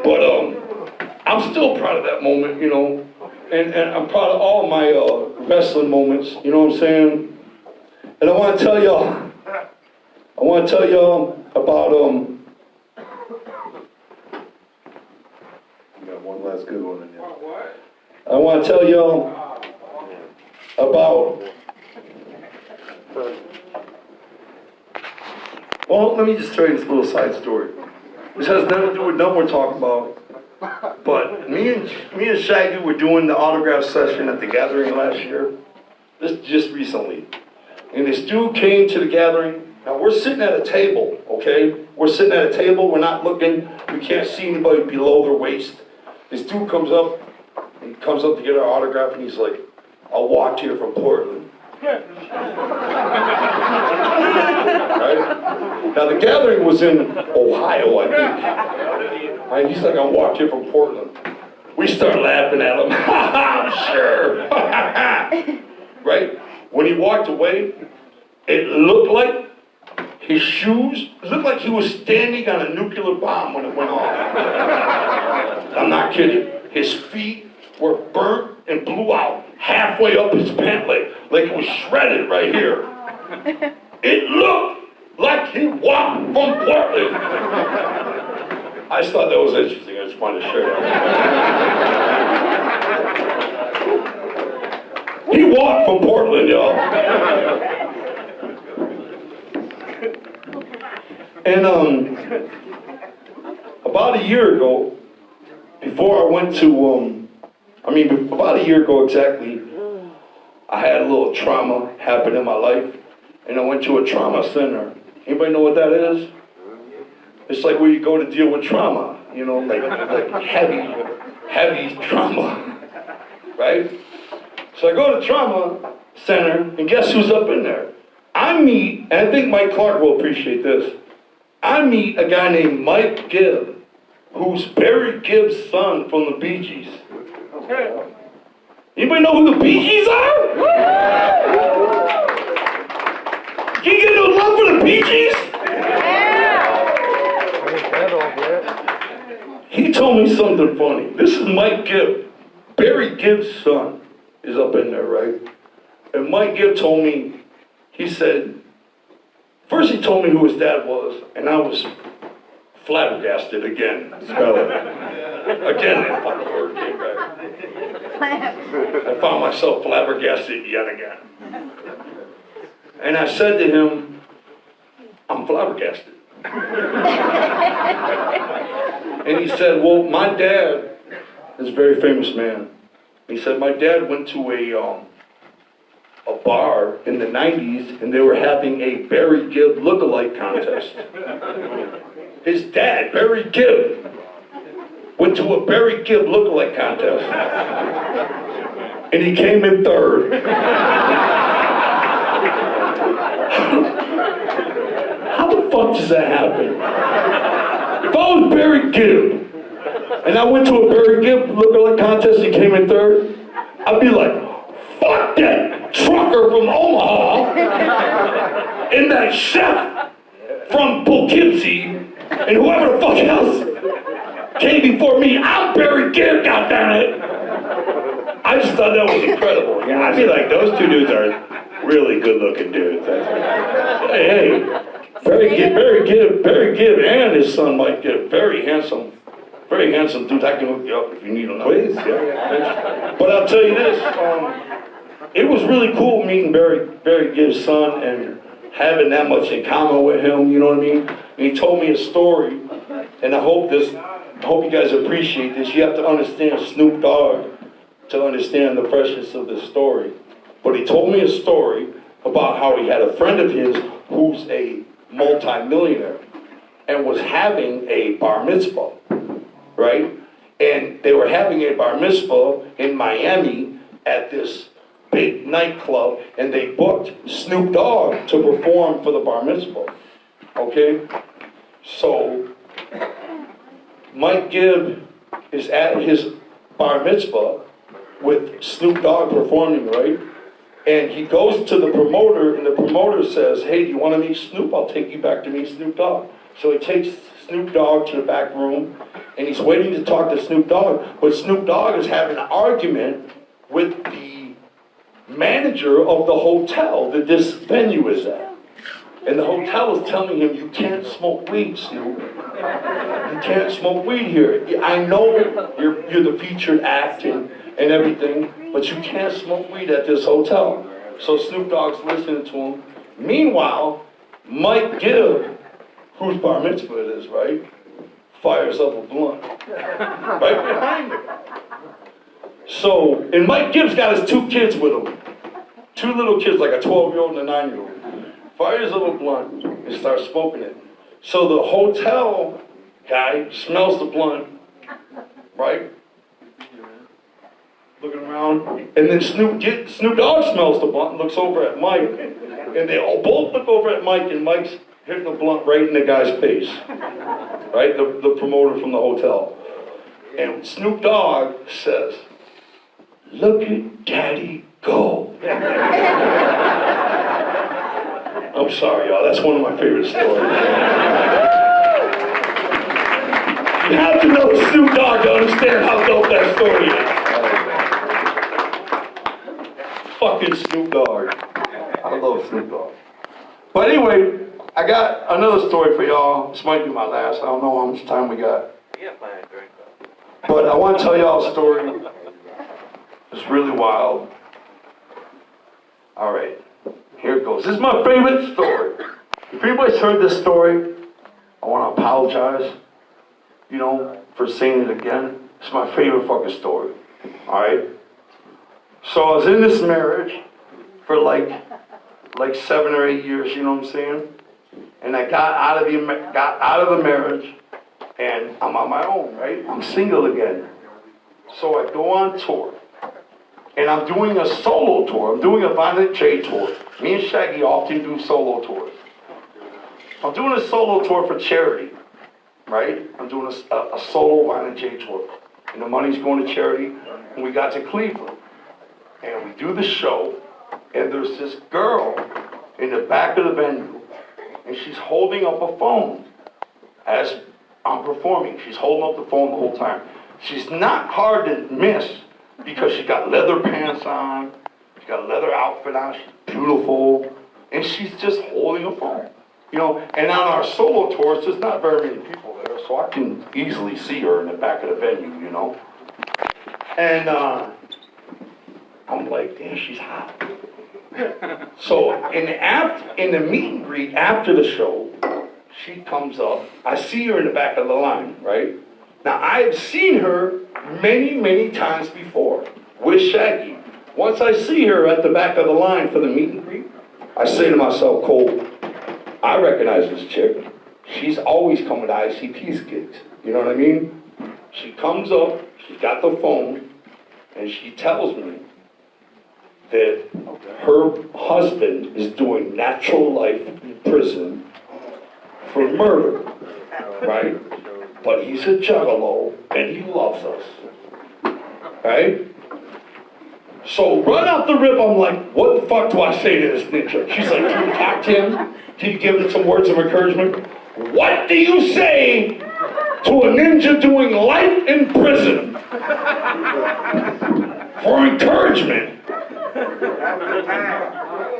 But I'm still proud of that moment, you know. And I'm proud of all my wrestling moments, you know what I'm saying? And I want to tell y'all about, we got one last good one in there. I want to tell y'all about, well, let me just tell you this little side story. This has nothing to do with nothing we're talking about. But me and Shaggy were doing the autograph session at the gathering last year, just recently. And this dude came to the gathering. Now we're sitting at a table, okay? We're sitting at a table, we're not looking, we can't see anybody below their waist. This dude comes up to get our autograph and he's like, I walked here from Portland. Right? Now the gathering was in Ohio, I think. And he's like, I walked here from Portland. We start laughing at him. Sure. Right? When he walked away, it looked like his shoes, it looked like he was standing on a nuclear bomb when it went off. I'm not kidding. His feet were burnt and blew out halfway up his pant leg, like it was shredded right here. It looked like he walked from Portland. I just thought that was interesting. I just wanted to share that. He walked from Portland, y'all. And about a year ago, before I went to, about a year ago exactly, I had a little trauma happen in my life, and I went to a trauma center. Anybody know what that is? It's like where you go to deal with trauma, you know, like heavy trauma, right? So I go to trauma center, and guess who's up in there? I meet, and I think Mike Clark will appreciate this, I meet a guy named Mike Gibb, who's Barry Gibb's son from the Bee Gees. Anybody know who the Bee Gees are? Can you get no love for the Bee Gees? He told me something funny. This is Mike Gibb. Barry Gibb's son is up in there, right? And Mike Gibb told me, he said, first he told me who his dad was, and I was flabbergasted again. Spell it. Again, that fucking word came back. I found myself flabbergasted yet again. And I said to him, I'm flabbergasted. And he said, well, my dad is a very famous man. He said, my dad went to a bar in the 90s and they were having a Barry Gibb look-alike contest. His dad, Barry Gibb, went to a Barry Gibb look-alike contest. And he came in third. How the fuck does that happen? If I was Barry Gibb, and I went to a Barry Gibb look-alike contest and came in third, I'd be like, fuck that trucker from Omaha, and that chef from Poughkeepsie, and whoever the fuck else came before me. I'm Barry Gibb, goddammit. I just thought that was incredible. Yeah, I feel like those two dudes are really good-looking dudes. Hey, Barry Gibb and his son Mike Gibb, very handsome dudes. I can hook you up if you need them. Please, yeah. But I'll tell you this, it was really cool meeting Barry Gibb's son and having that much in common with him, you know what I mean? And he told me a story, and I hope you guys appreciate this. You have to understand Snoop Dogg to understand the freshness of this story. But he told me a story about how he had a friend of his who's a multi-millionaire and was having a bar mitzvah, right? And they were having a bar mitzvah in Miami at this big nightclub, and they booked Snoop Dogg to perform for the bar mitzvah, okay? So Mike Gibb is at his bar mitzvah with Snoop Dogg performing, right? And he goes to the promoter, and the promoter says, hey, do you want to meet Snoop? I'll take you back to meet Snoop Dogg. So he takes Snoop Dogg to the back room, and he's waiting to talk to Snoop Dogg, but Snoop Dogg is having an argument with the manager of the hotel that this venue is at. And the hotel is telling him, you can't smoke weed, Snoop. You can't smoke weed here. I know you're the featured act and everything, but you can't smoke weed at this hotel. So Snoop Dogg's listening to him. Meanwhile, Mike Gibb, whose bar mitzvah it is, right, fires up a blunt right behind him. So, and Mike Gibb's got his 2 kids with him. 2 little kids, like a 12-year-old and a 9-year-old. Fires up a blunt and starts smoking it. So the hotel guy smells the blunt, right? Looking around, and then Snoop Dogg smells the blunt and looks over at Mike, and they all both look over at Mike, and Mike's hitting the blunt right in the guy's face, right? The promoter from the hotel. And Snoop Dogg says, look at Daddy go. I'm sorry, y'all, that's one of my favorite stories. You have to know Snoop Dogg to understand how dope that story is. Fucking Snoop Dogg. I love Snoop Dogg. But anyway, I got another story for y'all. This might be my last. I don't know how much time we got. But I want to tell y'all a story. It's really wild. All right, here it goes. This is my favorite story. If anybody's heard this story, I want to apologize, for saying it again. It's my favorite fucking story. All right. So I was in this marriage for like 7 or 8 years. You know what I'm saying? And I got out of the marriage, and I'm on my own. Right? I'm single again. So I go on tour. And I'm doing a solo tour. I'm doing a Violent J tour. Me and Shaggy often do solo tours. I'm doing a solo tour for charity, right? I'm doing a solo Violent J tour. And the money's going to charity. And we got to Cleveland. And we do the show. And there's this girl in the back of the venue. And she's holding up a phone as I'm performing. She's holding up the phone the whole time. She's not hard to miss, because she got leather pants on, she got a leather outfit on, she's beautiful, and she's just holding a phone. And on our solo tours, there's not very many people there, so I can easily see her in the back of the venue, And I'm like, damn, she's hot. So in the meet and greet after the show, she comes up. I see her in the back of the line, right? Now, I have seen her many, many times before with Shaggy. Once I see her at the back of the line for the meet and greet, I say to myself, Cole, I recognize this chick. She's always coming to ICP's gigs. You know what I mean? She comes up, she's got the phone, and she tells me that her husband is doing natural life in prison for murder, right? But he's a juggalo, and he loves us, right? So right off the rip, I'm like, what the fuck do I say to this ninja? She's like, can you talk to him? Can you give him some words of encouragement? What do you say to a ninja doing life in prison for encouragement?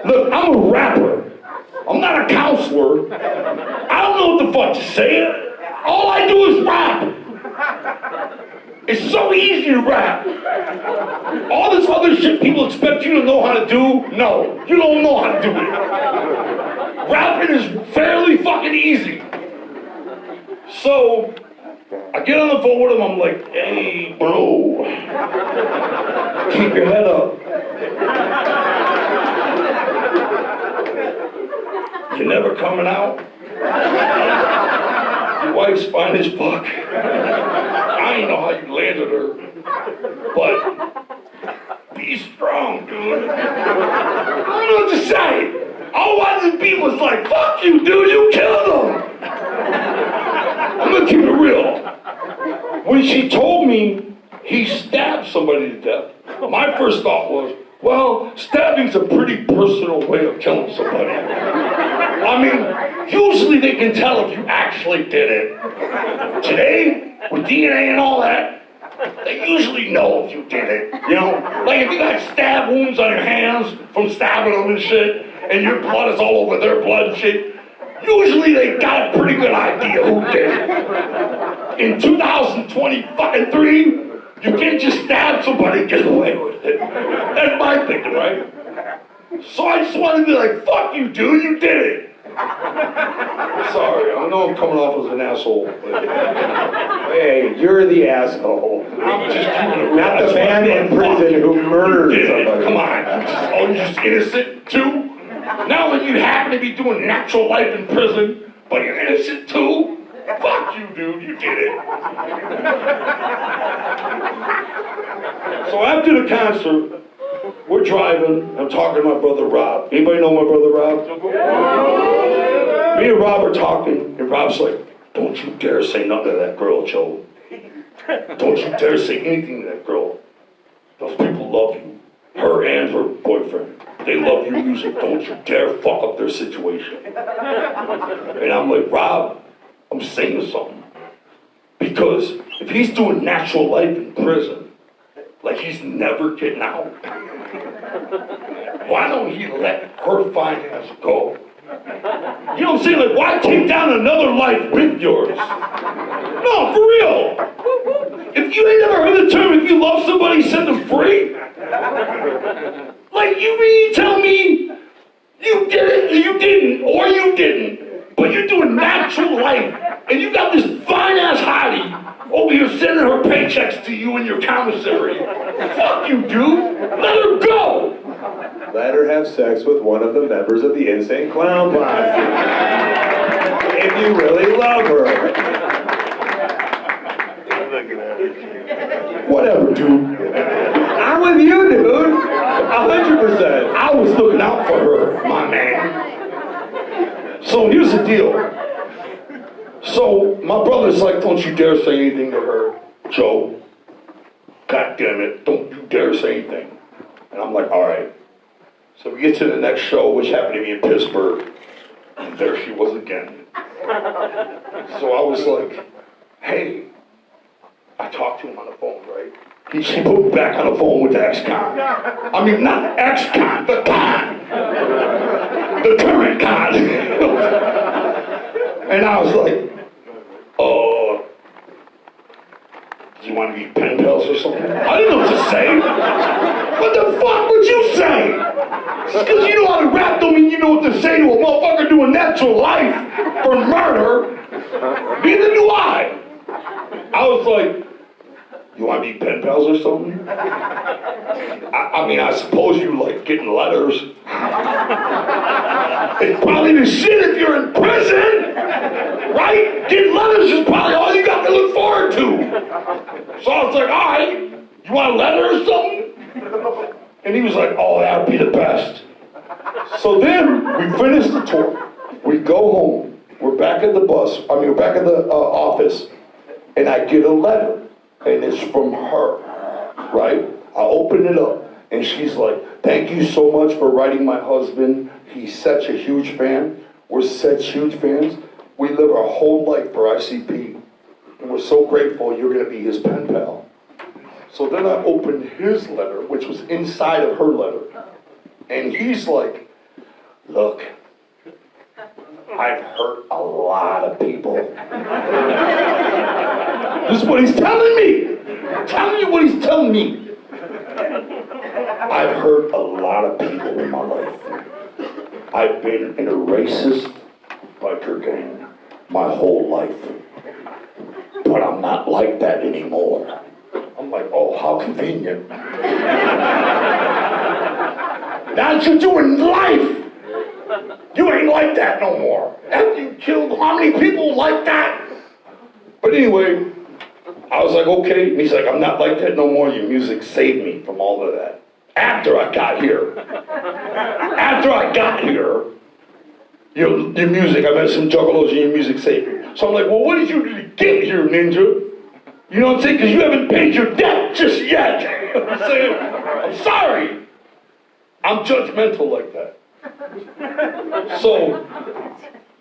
Look, I'm a rapper. I'm not a counselor. I don't know what the fuck to say. All I do is rap. It's so easy to rap. All this other shit people expect you to know how to do, no, you don't know how to do it. Rapping is fairly fucking easy. So, I get on the phone with him, I'm like, hey, bro, keep your head up. You never coming out? Your wife's fine as fuck. I ain't know how you landed her, but be strong, dude. I don't know what to say. All I wanted to be was like, fuck you, dude, you killed him. I'm gonna keep it real. When she told me he stabbed somebody to death, my first thought was, well, stabbing's a pretty personal way of killing somebody. I mean, usually they can tell if you actually did it. Today, with DNA and all that, they usually know if you did it. You know, like if you got stab wounds on your hands from stabbing them and shit, and your blood is all over their blood and shit, usually they got a pretty good idea who did it. In 2023, you can't just stab somebody and get away with it. That's my thinking, right? So I just wanted to be like, fuck you, dude, you did it. Sorry, I know I'm coming off as an asshole. But Hey, you're the asshole. I'm just keeping it real. Not the man in prison who murdered somebody. Come on. Oh, you're just innocent too? Now that you happen to be doing natural life in prison, but you're innocent too? Fuck you, dude, you did it. So after the concert, we're driving, I'm talking to my brother Rob. Anybody know my brother Rob? Me and Rob are talking, and Rob's like, don't you dare say nothing to that girl, Joe. Don't you dare say anything to that girl. Those people love you. Her and her boyfriend. They love your music. Don't you dare fuck up their situation. And I'm like, Rob, I'm saying something. Because if he's doing natural life in prison, like he's never getting out, why don't he let her finance go? You know what I'm saying? Like, why take down another life with yours? No, for real. If you ain't never heard the term, if you love somebody, set them free. Like, you mean tell me you did it, or you didn't, or you didn't, but you're doing natural life, and you got this fine-ass hottie over here sending her paychecks to you in your commissary. Fuck you, dude. Let her go. Let her have sex with one of the members of the Insane Clown Posse. If you really love her. Whatever, dude. I'm with you, dude. 100%. I was looking out for her, my man. So here's the deal. So my brother's like, don't you dare say anything to her, Joe. God damn it, don't you dare say anything. And I'm like, all right. So we get to the next show, which happened to be in Pittsburgh, and there she was again. So I was like, hey, I talked to him on the phone, right? She put me back on the phone with the ex-con. I mean, not ex-con, the con. The current con. And I was like, do you want to be pen pals or something? I didn't know what to say. What the fuck would you say? Because you know how to rap them and you know what to say to a motherfucker doing natural life for murder. Neither do I. I was like, you want to be pen pals or something? I mean, I suppose you like getting letters. It's probably the shit if you're in prison, right? Getting letters is probably all you got to look forward to. So I was like, all right, you want a letter or something? And he was like, oh, that would be the best. So then we finished the tour. We go home. We're back at the we're back at the office. And I get a letter. And it's from her, right? I open it up, and she's like, thank you so much for writing my husband. He's such a huge fan. We're such huge fans. We live our whole life for ICP. And we're so grateful you're going to be his pen pal. So then I opened his letter, which was inside of her letter. And he's like, look, I've hurt a lot of people. This is what he's telling me. I'm telling you what he's telling me. I've hurt a lot of people in my life. I've been in a racist biker gang my whole life. But I'm not like that anymore. I'm like, oh, how convenient. That's what you're doing in life. You ain't like that no more. After you killed how many people like that? But anyway, I was like, okay. And he's like, I'm not like that no more. Your music saved me from all of that. After I got here. After I got here, your music, I met some juggalos and your music saved me. So I'm like, well, what did you do to get here, ninja? You know what I'm saying? Because you haven't paid your debt just yet. You know what I'm saying? I'm sorry. I'm judgmental like that. So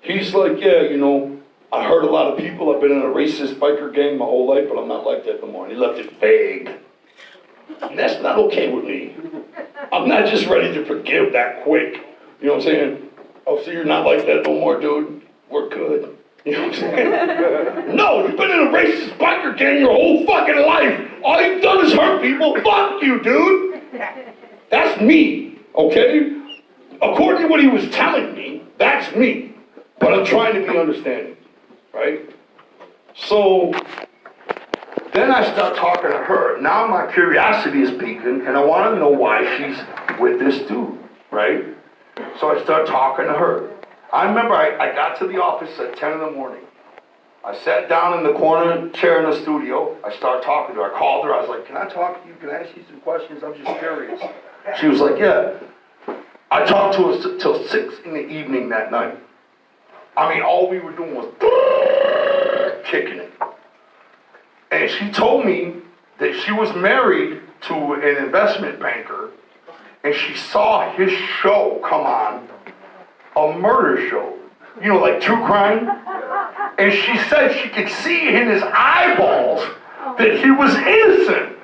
he's like, yeah, you know, I hurt a lot of people. I've been in a racist biker gang my whole life, but I'm not like that no more. And he left it vague. And that's not okay with me. I'm not just ready to forgive that quick. You know what I'm saying? Oh, so you're not like that no more, dude? We're good. You know what I'm saying? No, you've been in a racist biker gang your whole fucking life. All you've done is hurt people. Fuck you, dude. That's me, okay? According to what he was telling me, that's me. But I'm trying to be understanding, right? So then I start talking to her. Now my curiosity is peaking, and I want to know why she's with this dude, right? So I start talking to her. I remember I got to the office at 10 in the morning. I sat down in the corner chair in the studio. I started talking to her. I called her. I was like, can I talk to you? Can I ask you some questions? I'm just curious. She was like, yeah. I talked to her till 6 in the evening that night. I mean, all we were doing was kicking it. And she told me that she was married to an investment banker, and she saw his show come on, a murder show, you know, like true crime. And she said she could see in his eyeballs that he was innocent.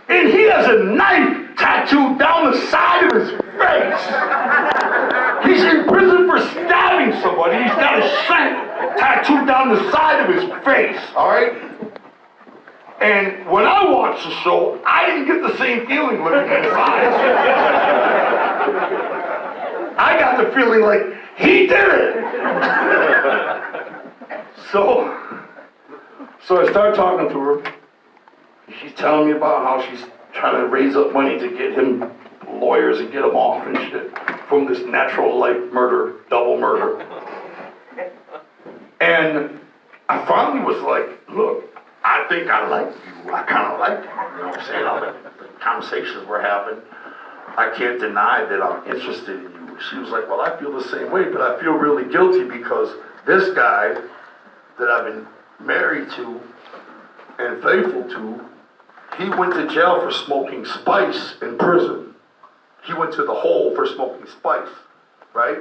And he has a knife tattooed down the side of his face. He's in prison for stabbing somebody. He's got a shank tattooed down the side of his face, all right? And when I watched the show, I didn't get the same feeling looking in his eyes. I got the feeling like, he did it! So I started talking to her. She's telling me about how she's trying to raise up money to get him lawyers and get him off and shit from this natural life murder, double murder. And I finally was like, look, I think I like you. I kind of like you. You know what I'm saying? All the conversations we're having, I can't deny that I'm interested in you. She was like, well, I feel the same way, but I feel really guilty because this guy that I've been married to and faithful to, he went to jail for smoking spice in prison. He went to the hole for smoking spice, right?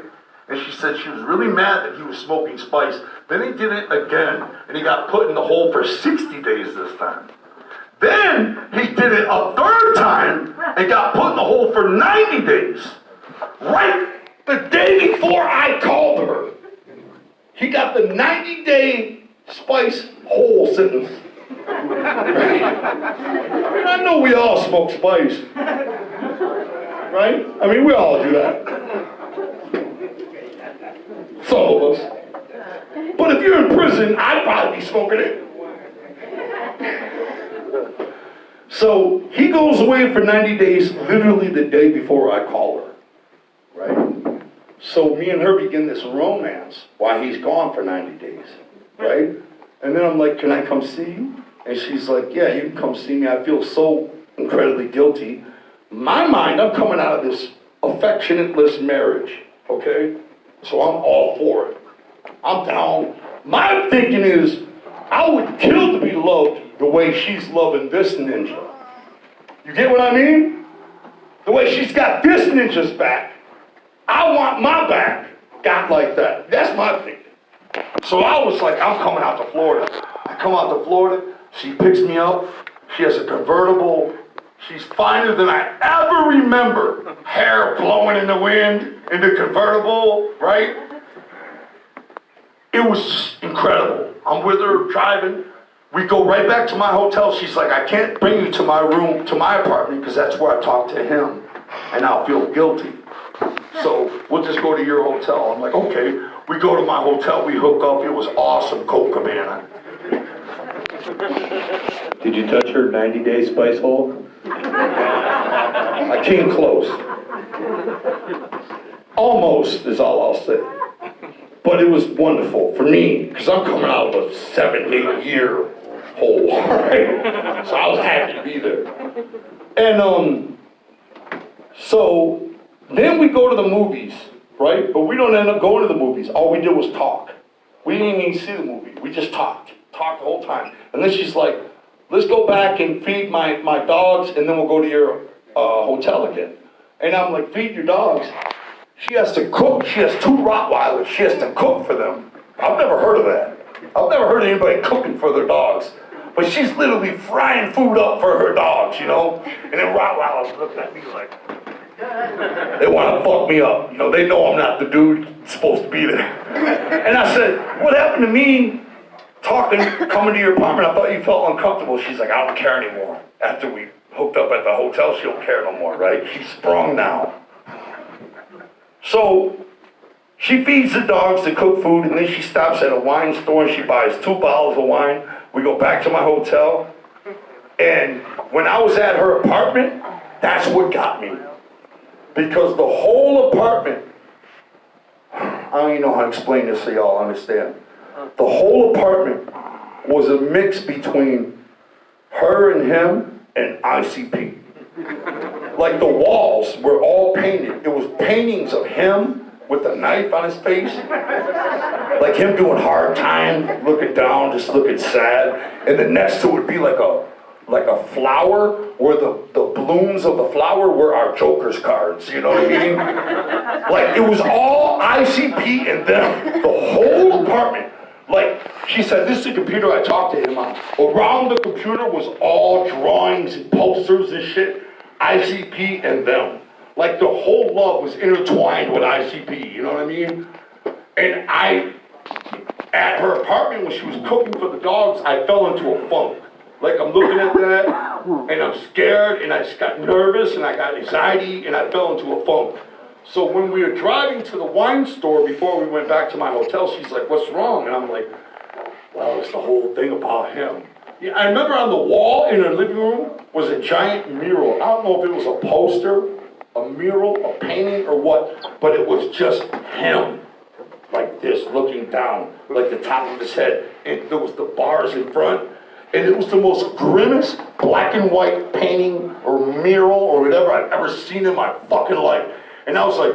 And she said she was really mad that he was smoking spice. Then he did it again, and he got put in the hole for 60 days this time. Then he did it a third time and got put in the hole for 90 days. Right the day before I called her, he got the 90-day spice hole sentence. Right? I know we all smoke spice. Right? I mean, we all do that. Some of us. But if you're in prison, I'd probably be smoking it. So he goes away for 90 days, literally the day before I call her. Right? So me and her begin this romance while he's gone for 90 days. Right? And then I'm like, can I come see you? And she's like, yeah, you can come see me. I feel so incredibly guilty. My mind, I'm coming out of this affectionateless marriage, okay? So I'm all for it. I'm down. My thinking is, I would kill to be loved the way she's loving this ninja. You get what I mean? The way she's got this ninja's back, I want my back got like that. That's my thinking. So I was like, I'm coming out to Florida. I come out to Florida, she picks me up, she has a convertible. She's finer than I ever remember. Hair blowing in the wind in the convertible, right? It was incredible. I'm with her driving. We go right back to my hotel. She's like, I can't bring you to my room, to my apartment, because that's where I talk to him, and I'll feel guilty. So we'll just go to your hotel. I'm like, okay. We go to my hotel. We hook up. It was awesome, Coke Cabana. Did you touch her 90-day spice hole? I came close. Almost is all I'll say. But it was wonderful for me, because I'm coming out of a 7-8 year hole, right? So I was happy to be there. And so then we go to the movies, right? But we don't end up going to the movies. All we did was talk. We didn't even see the movie. We just talked the whole time. And then she's like, let's go back and feed my dogs, and then we'll go to your hotel again. And I'm like, feed your dogs? She has to cook. She has 2 Rottweilers. She has to cook for them. I've never heard of that. I've never heard of anybody cooking for their dogs. But she's literally frying food up for her dogs, you know? And then Rottweilers look at me like, they want to fuck me up. You know, they know I'm not the dude supposed to be there. And I said, what happened to me coming to your apartment? I thought you felt uncomfortable. She's like, I don't care anymore. After we hooked up at the hotel, she don't care no more, right? She's sprung now. So she feeds the dogs the cooked food, and then she stops at a wine store and she buys 2 bottles of wine. We go back to my hotel, and when I was at her apartment, that's what got me. Because the whole apartment, I don't even know how to explain this so y'all understand. The whole apartment was a mix between her and him and ICP. Like the walls were all painted. It was paintings of him with a knife on his face. Like him doing hard time, looking down, just looking sad. And then next to it would be like a flower where the blooms of the flower were our Joker's cards. You know what I mean? Like it was all ICP and them. The whole apartment. Like, she said, this is the computer I talked to him on. Around the computer was all drawings and posters and shit. ICP and them. Like the whole love was intertwined with ICP, you know what I mean? And at her apartment when she was cooking for the dogs, I fell into a funk. Like I'm looking at that, and I'm scared, and I just got nervous, and I got anxiety, and I fell into a funk. So when we were driving to the wine store before we went back to my hotel, she's like, what's wrong? And I'm like, well, it's the whole thing about him. Yeah, I remember on the wall in her living room was a giant mural. I don't know if it was a poster, a mural, a painting, or what, but it was just him, like this, looking down, like the top of his head. And there was the bars in front, and it was the most grimmest black and white painting or mural or whatever I've ever seen in my fucking life. And I was like,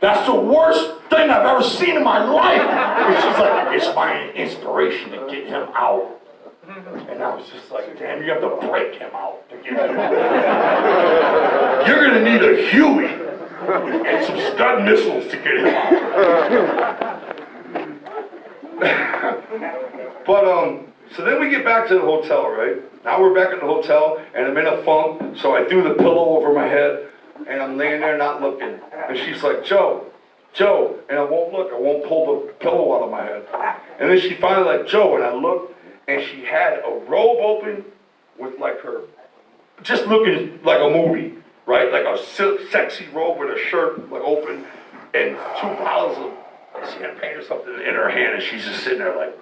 that's the worst thing I've ever seen in my life. And she's like, it's my inspiration to get him out. And I was just like, damn, you have to break him out to get him out. You're gonna need a Huey and some Scud missiles to get him out. But so then we get back to the hotel, right? Now we're back at the hotel, and I'm in a funk, so I threw the pillow over my head, and I'm laying there not looking. And she's like, Joe, and I won't look, I won't pull the pillow out of my head. And then she finally like, Joe, and I looked, and she had a robe open with like her, just looking like a movie, right? Like a sexy robe with a shirt like open, and 2 bottles of, she had paint or something in her hand, and she's just sitting there like,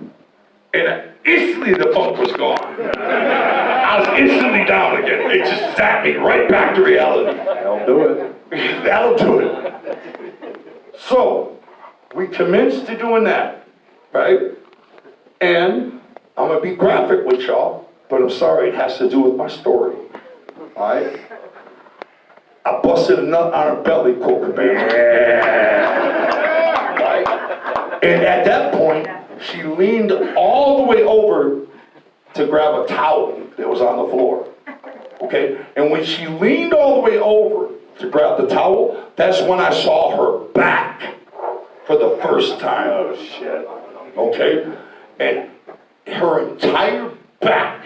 and instantly the funk was gone. I was instantly down again. It just zapped me right back to reality. That'll do it. That'll do it. So, we commenced to doing that, right? And I'm gonna be graphic with y'all, but I'm sorry, it has to do with my story, all right? I busted a nut on her belly, Colt Cabana. Yeah. Right? And at that point, she leaned all the way over to grab a towel that was on the floor, okay? And when she leaned all the way over to grab the towel, that's when I saw her back for the first time. Oh, shit. Okay? And her entire back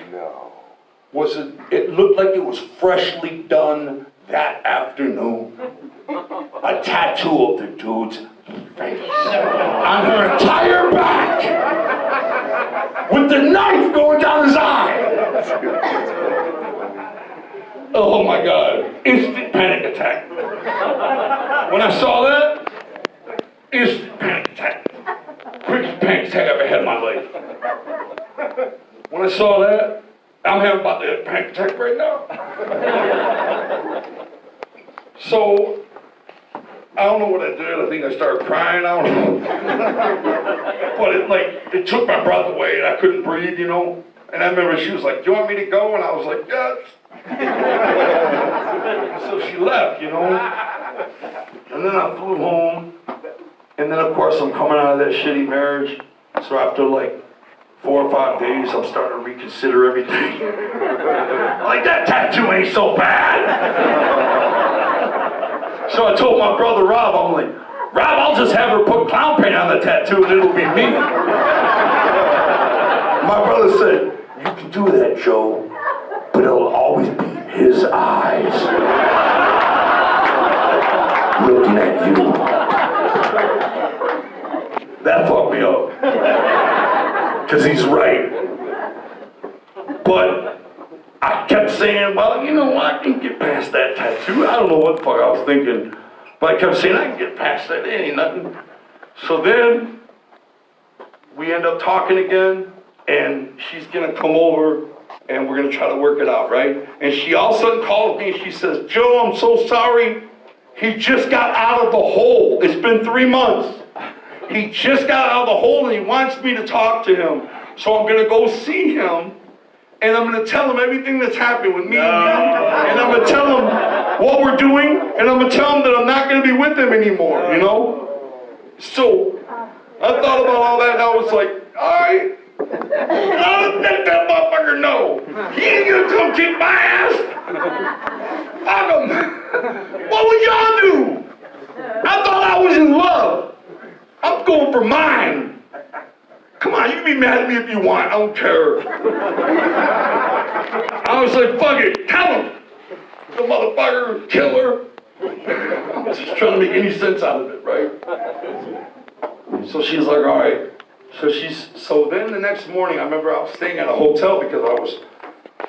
it looked like it was freshly done that afternoon. A tattoo of the dude's face on her entire back with the knife going down his eye. Oh my God, instant panic attack. When I saw that, instant panic attack. Quickest panic attack I've ever had in my life. When I saw that, I'm having about the panic attack right now. So, I don't know what I did. I think I started crying. I don't know. But it took my breath away and I couldn't breathe, you know. And I remember she was like, "Do you want me to go?" And I was like, "Yes." So she left, you know. And then I flew home. And then, of course, I'm coming out of that shitty marriage. So after like 4 or 5 days, I'm starting to reconsider everything. Like, that tattoo ain't so bad. So I told my brother Rob, I'm like, "Rob, I'll just have her put clown paint on the tattoo and it'll be me." My brother said, "You can do that, Joe, but it'll always be his eyes looking at you." That fucked me up. Because he's right. But I kept saying, "Well, you know what? I can get past that tattoo." I don't know what the fuck I was thinking. But I kept saying, "I can get past that. It ain't nothing." So then we end up talking again. And she's gonna come over and we're gonna try to work it out, right? And she all of a sudden calls me and she says, "Joe, I'm so sorry. He just got out of the hole. It's been 3 months. He just got out of the hole and he wants me to talk to him. So I'm gonna go see him and I'm gonna tell him everything that's happened with me and you. And I'm gonna tell him what we're doing and I'm gonna tell him that I'm not gonna be with him anymore, you know?" So I thought about all that and I was like, all right. I'll let that motherfucker know. He ain't gonna come kick my ass. Fuck him. What would y'all do? I thought I was in love. I'm going for mine. Come on, you can be mad at me if you want. I don't care. I was like, fuck it. Tell him. The motherfucker, killer. I was just trying to make any sense out of it, right? So she's like, all right. So then the next morning, I remember I was staying at a hotel because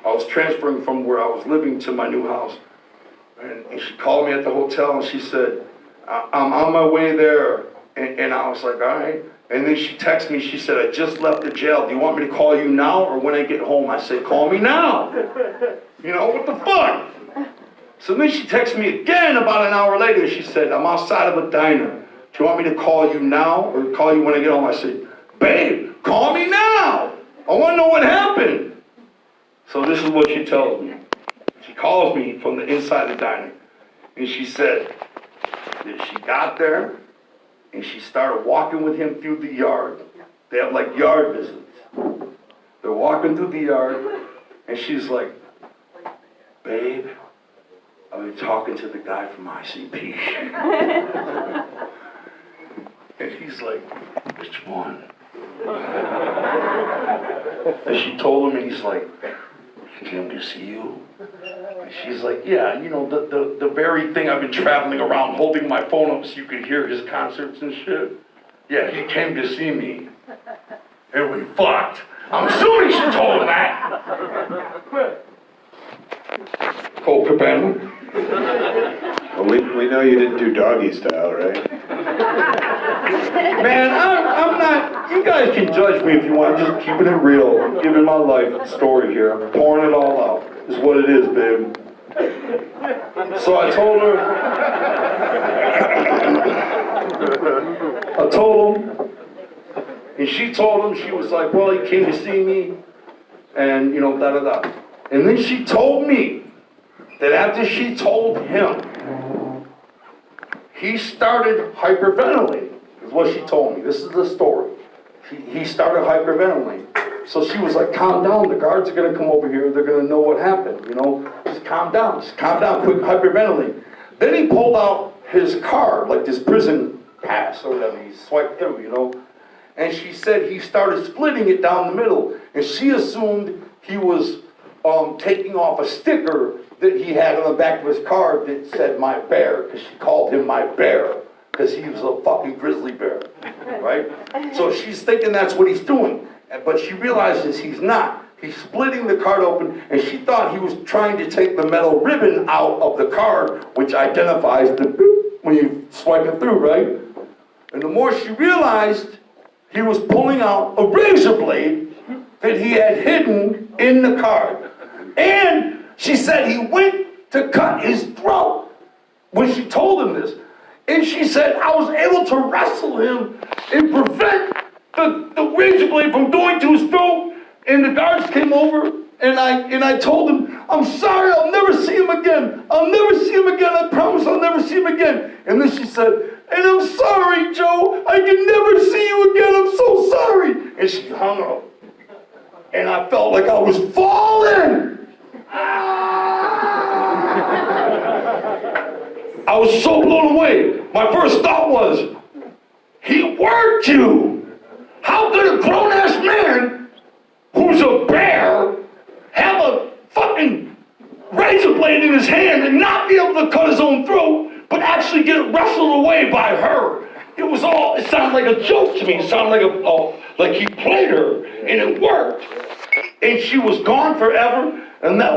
I was transferring from where I was living to my new house. And she called me at the hotel and she said, "I'm on my way there." And I was like, all right. And then she texted me, she said, "I just left the jail. Do you want me to call you now or when I get home?" I said, "Call me now." You know, what the fuck? So then she texted me again about an hour later. She said, "I'm outside of a diner. Do you want me to call you now or call you when I get home?" I said, "Babe, call me now. I want to know what happened." So this is what she tells me. She calls me from the inside the diner. And she said that she got there and she started walking with him through the yard. They have like yard visits. They're walking through the yard and she's like, "Babe, I've been talking to the guy from ICP." And he's like, "Which one?" And she told him and he's like, "He came to see you?" And she's like, "Yeah, you know, the very thing I've been traveling around holding my phone up so you could hear his concerts and shit. Yeah, he came to see me. And we fucked." I'm assuming she told him that. Colt Cabana. Well, we know you didn't do doggy style, right? Man, I'm not, you guys can judge me if you want, I'm just keeping it real. I'm giving my life story here. I'm pouring it all out. Is what it is, babe. So I told him, and she told him, she was like, "Well, he came to see me, and you know, da-da-da." And then she told me that after she told him, he started hyperventilating, is what she told me. This is the story. He started hyperventilating. So she was like, "Calm down, the guards are gonna come over here, they're gonna know what happened, you know? Just calm down, quick, hyperventilate." Then he pulled out his card, like this prison pass or whatever, he swiped through, you know? And she said he started splitting it down the middle, and she assumed he was taking off a sticker that he had on the back of his card that said "My Bear," because she called him "My Bear," because he was a fucking grizzly bear, right? So she's thinking that's what he's doing, but she realizes he's not. He's splitting the card open, and she thought he was trying to take the metal ribbon out of the card, which identifies the boop when you swipe it through, right? And the more she realized, he was pulling out a razor blade that he had hidden in the card. And she said he went to cut his throat when she told him this. And she said, I was able to wrestle him and prevent the razor blade from going to his throat. And the guards came over and I told him, I'm sorry, I'll never see him again. I'll never see him again. I promise I'll never see him again. And then she said, and I'm sorry, Joe. I can never see you again. I'm so sorry. And she hung up. And I felt like I was falling. I was so blown away. My first thought was, he worked you. How could a grown-ass man who's a bear have a fucking razor blade in his hand and not be able to cut his own throat, but actually get wrestled away by her? It sounded like a joke to me. It sounded like he played her, and it worked. And she was gone forever, and that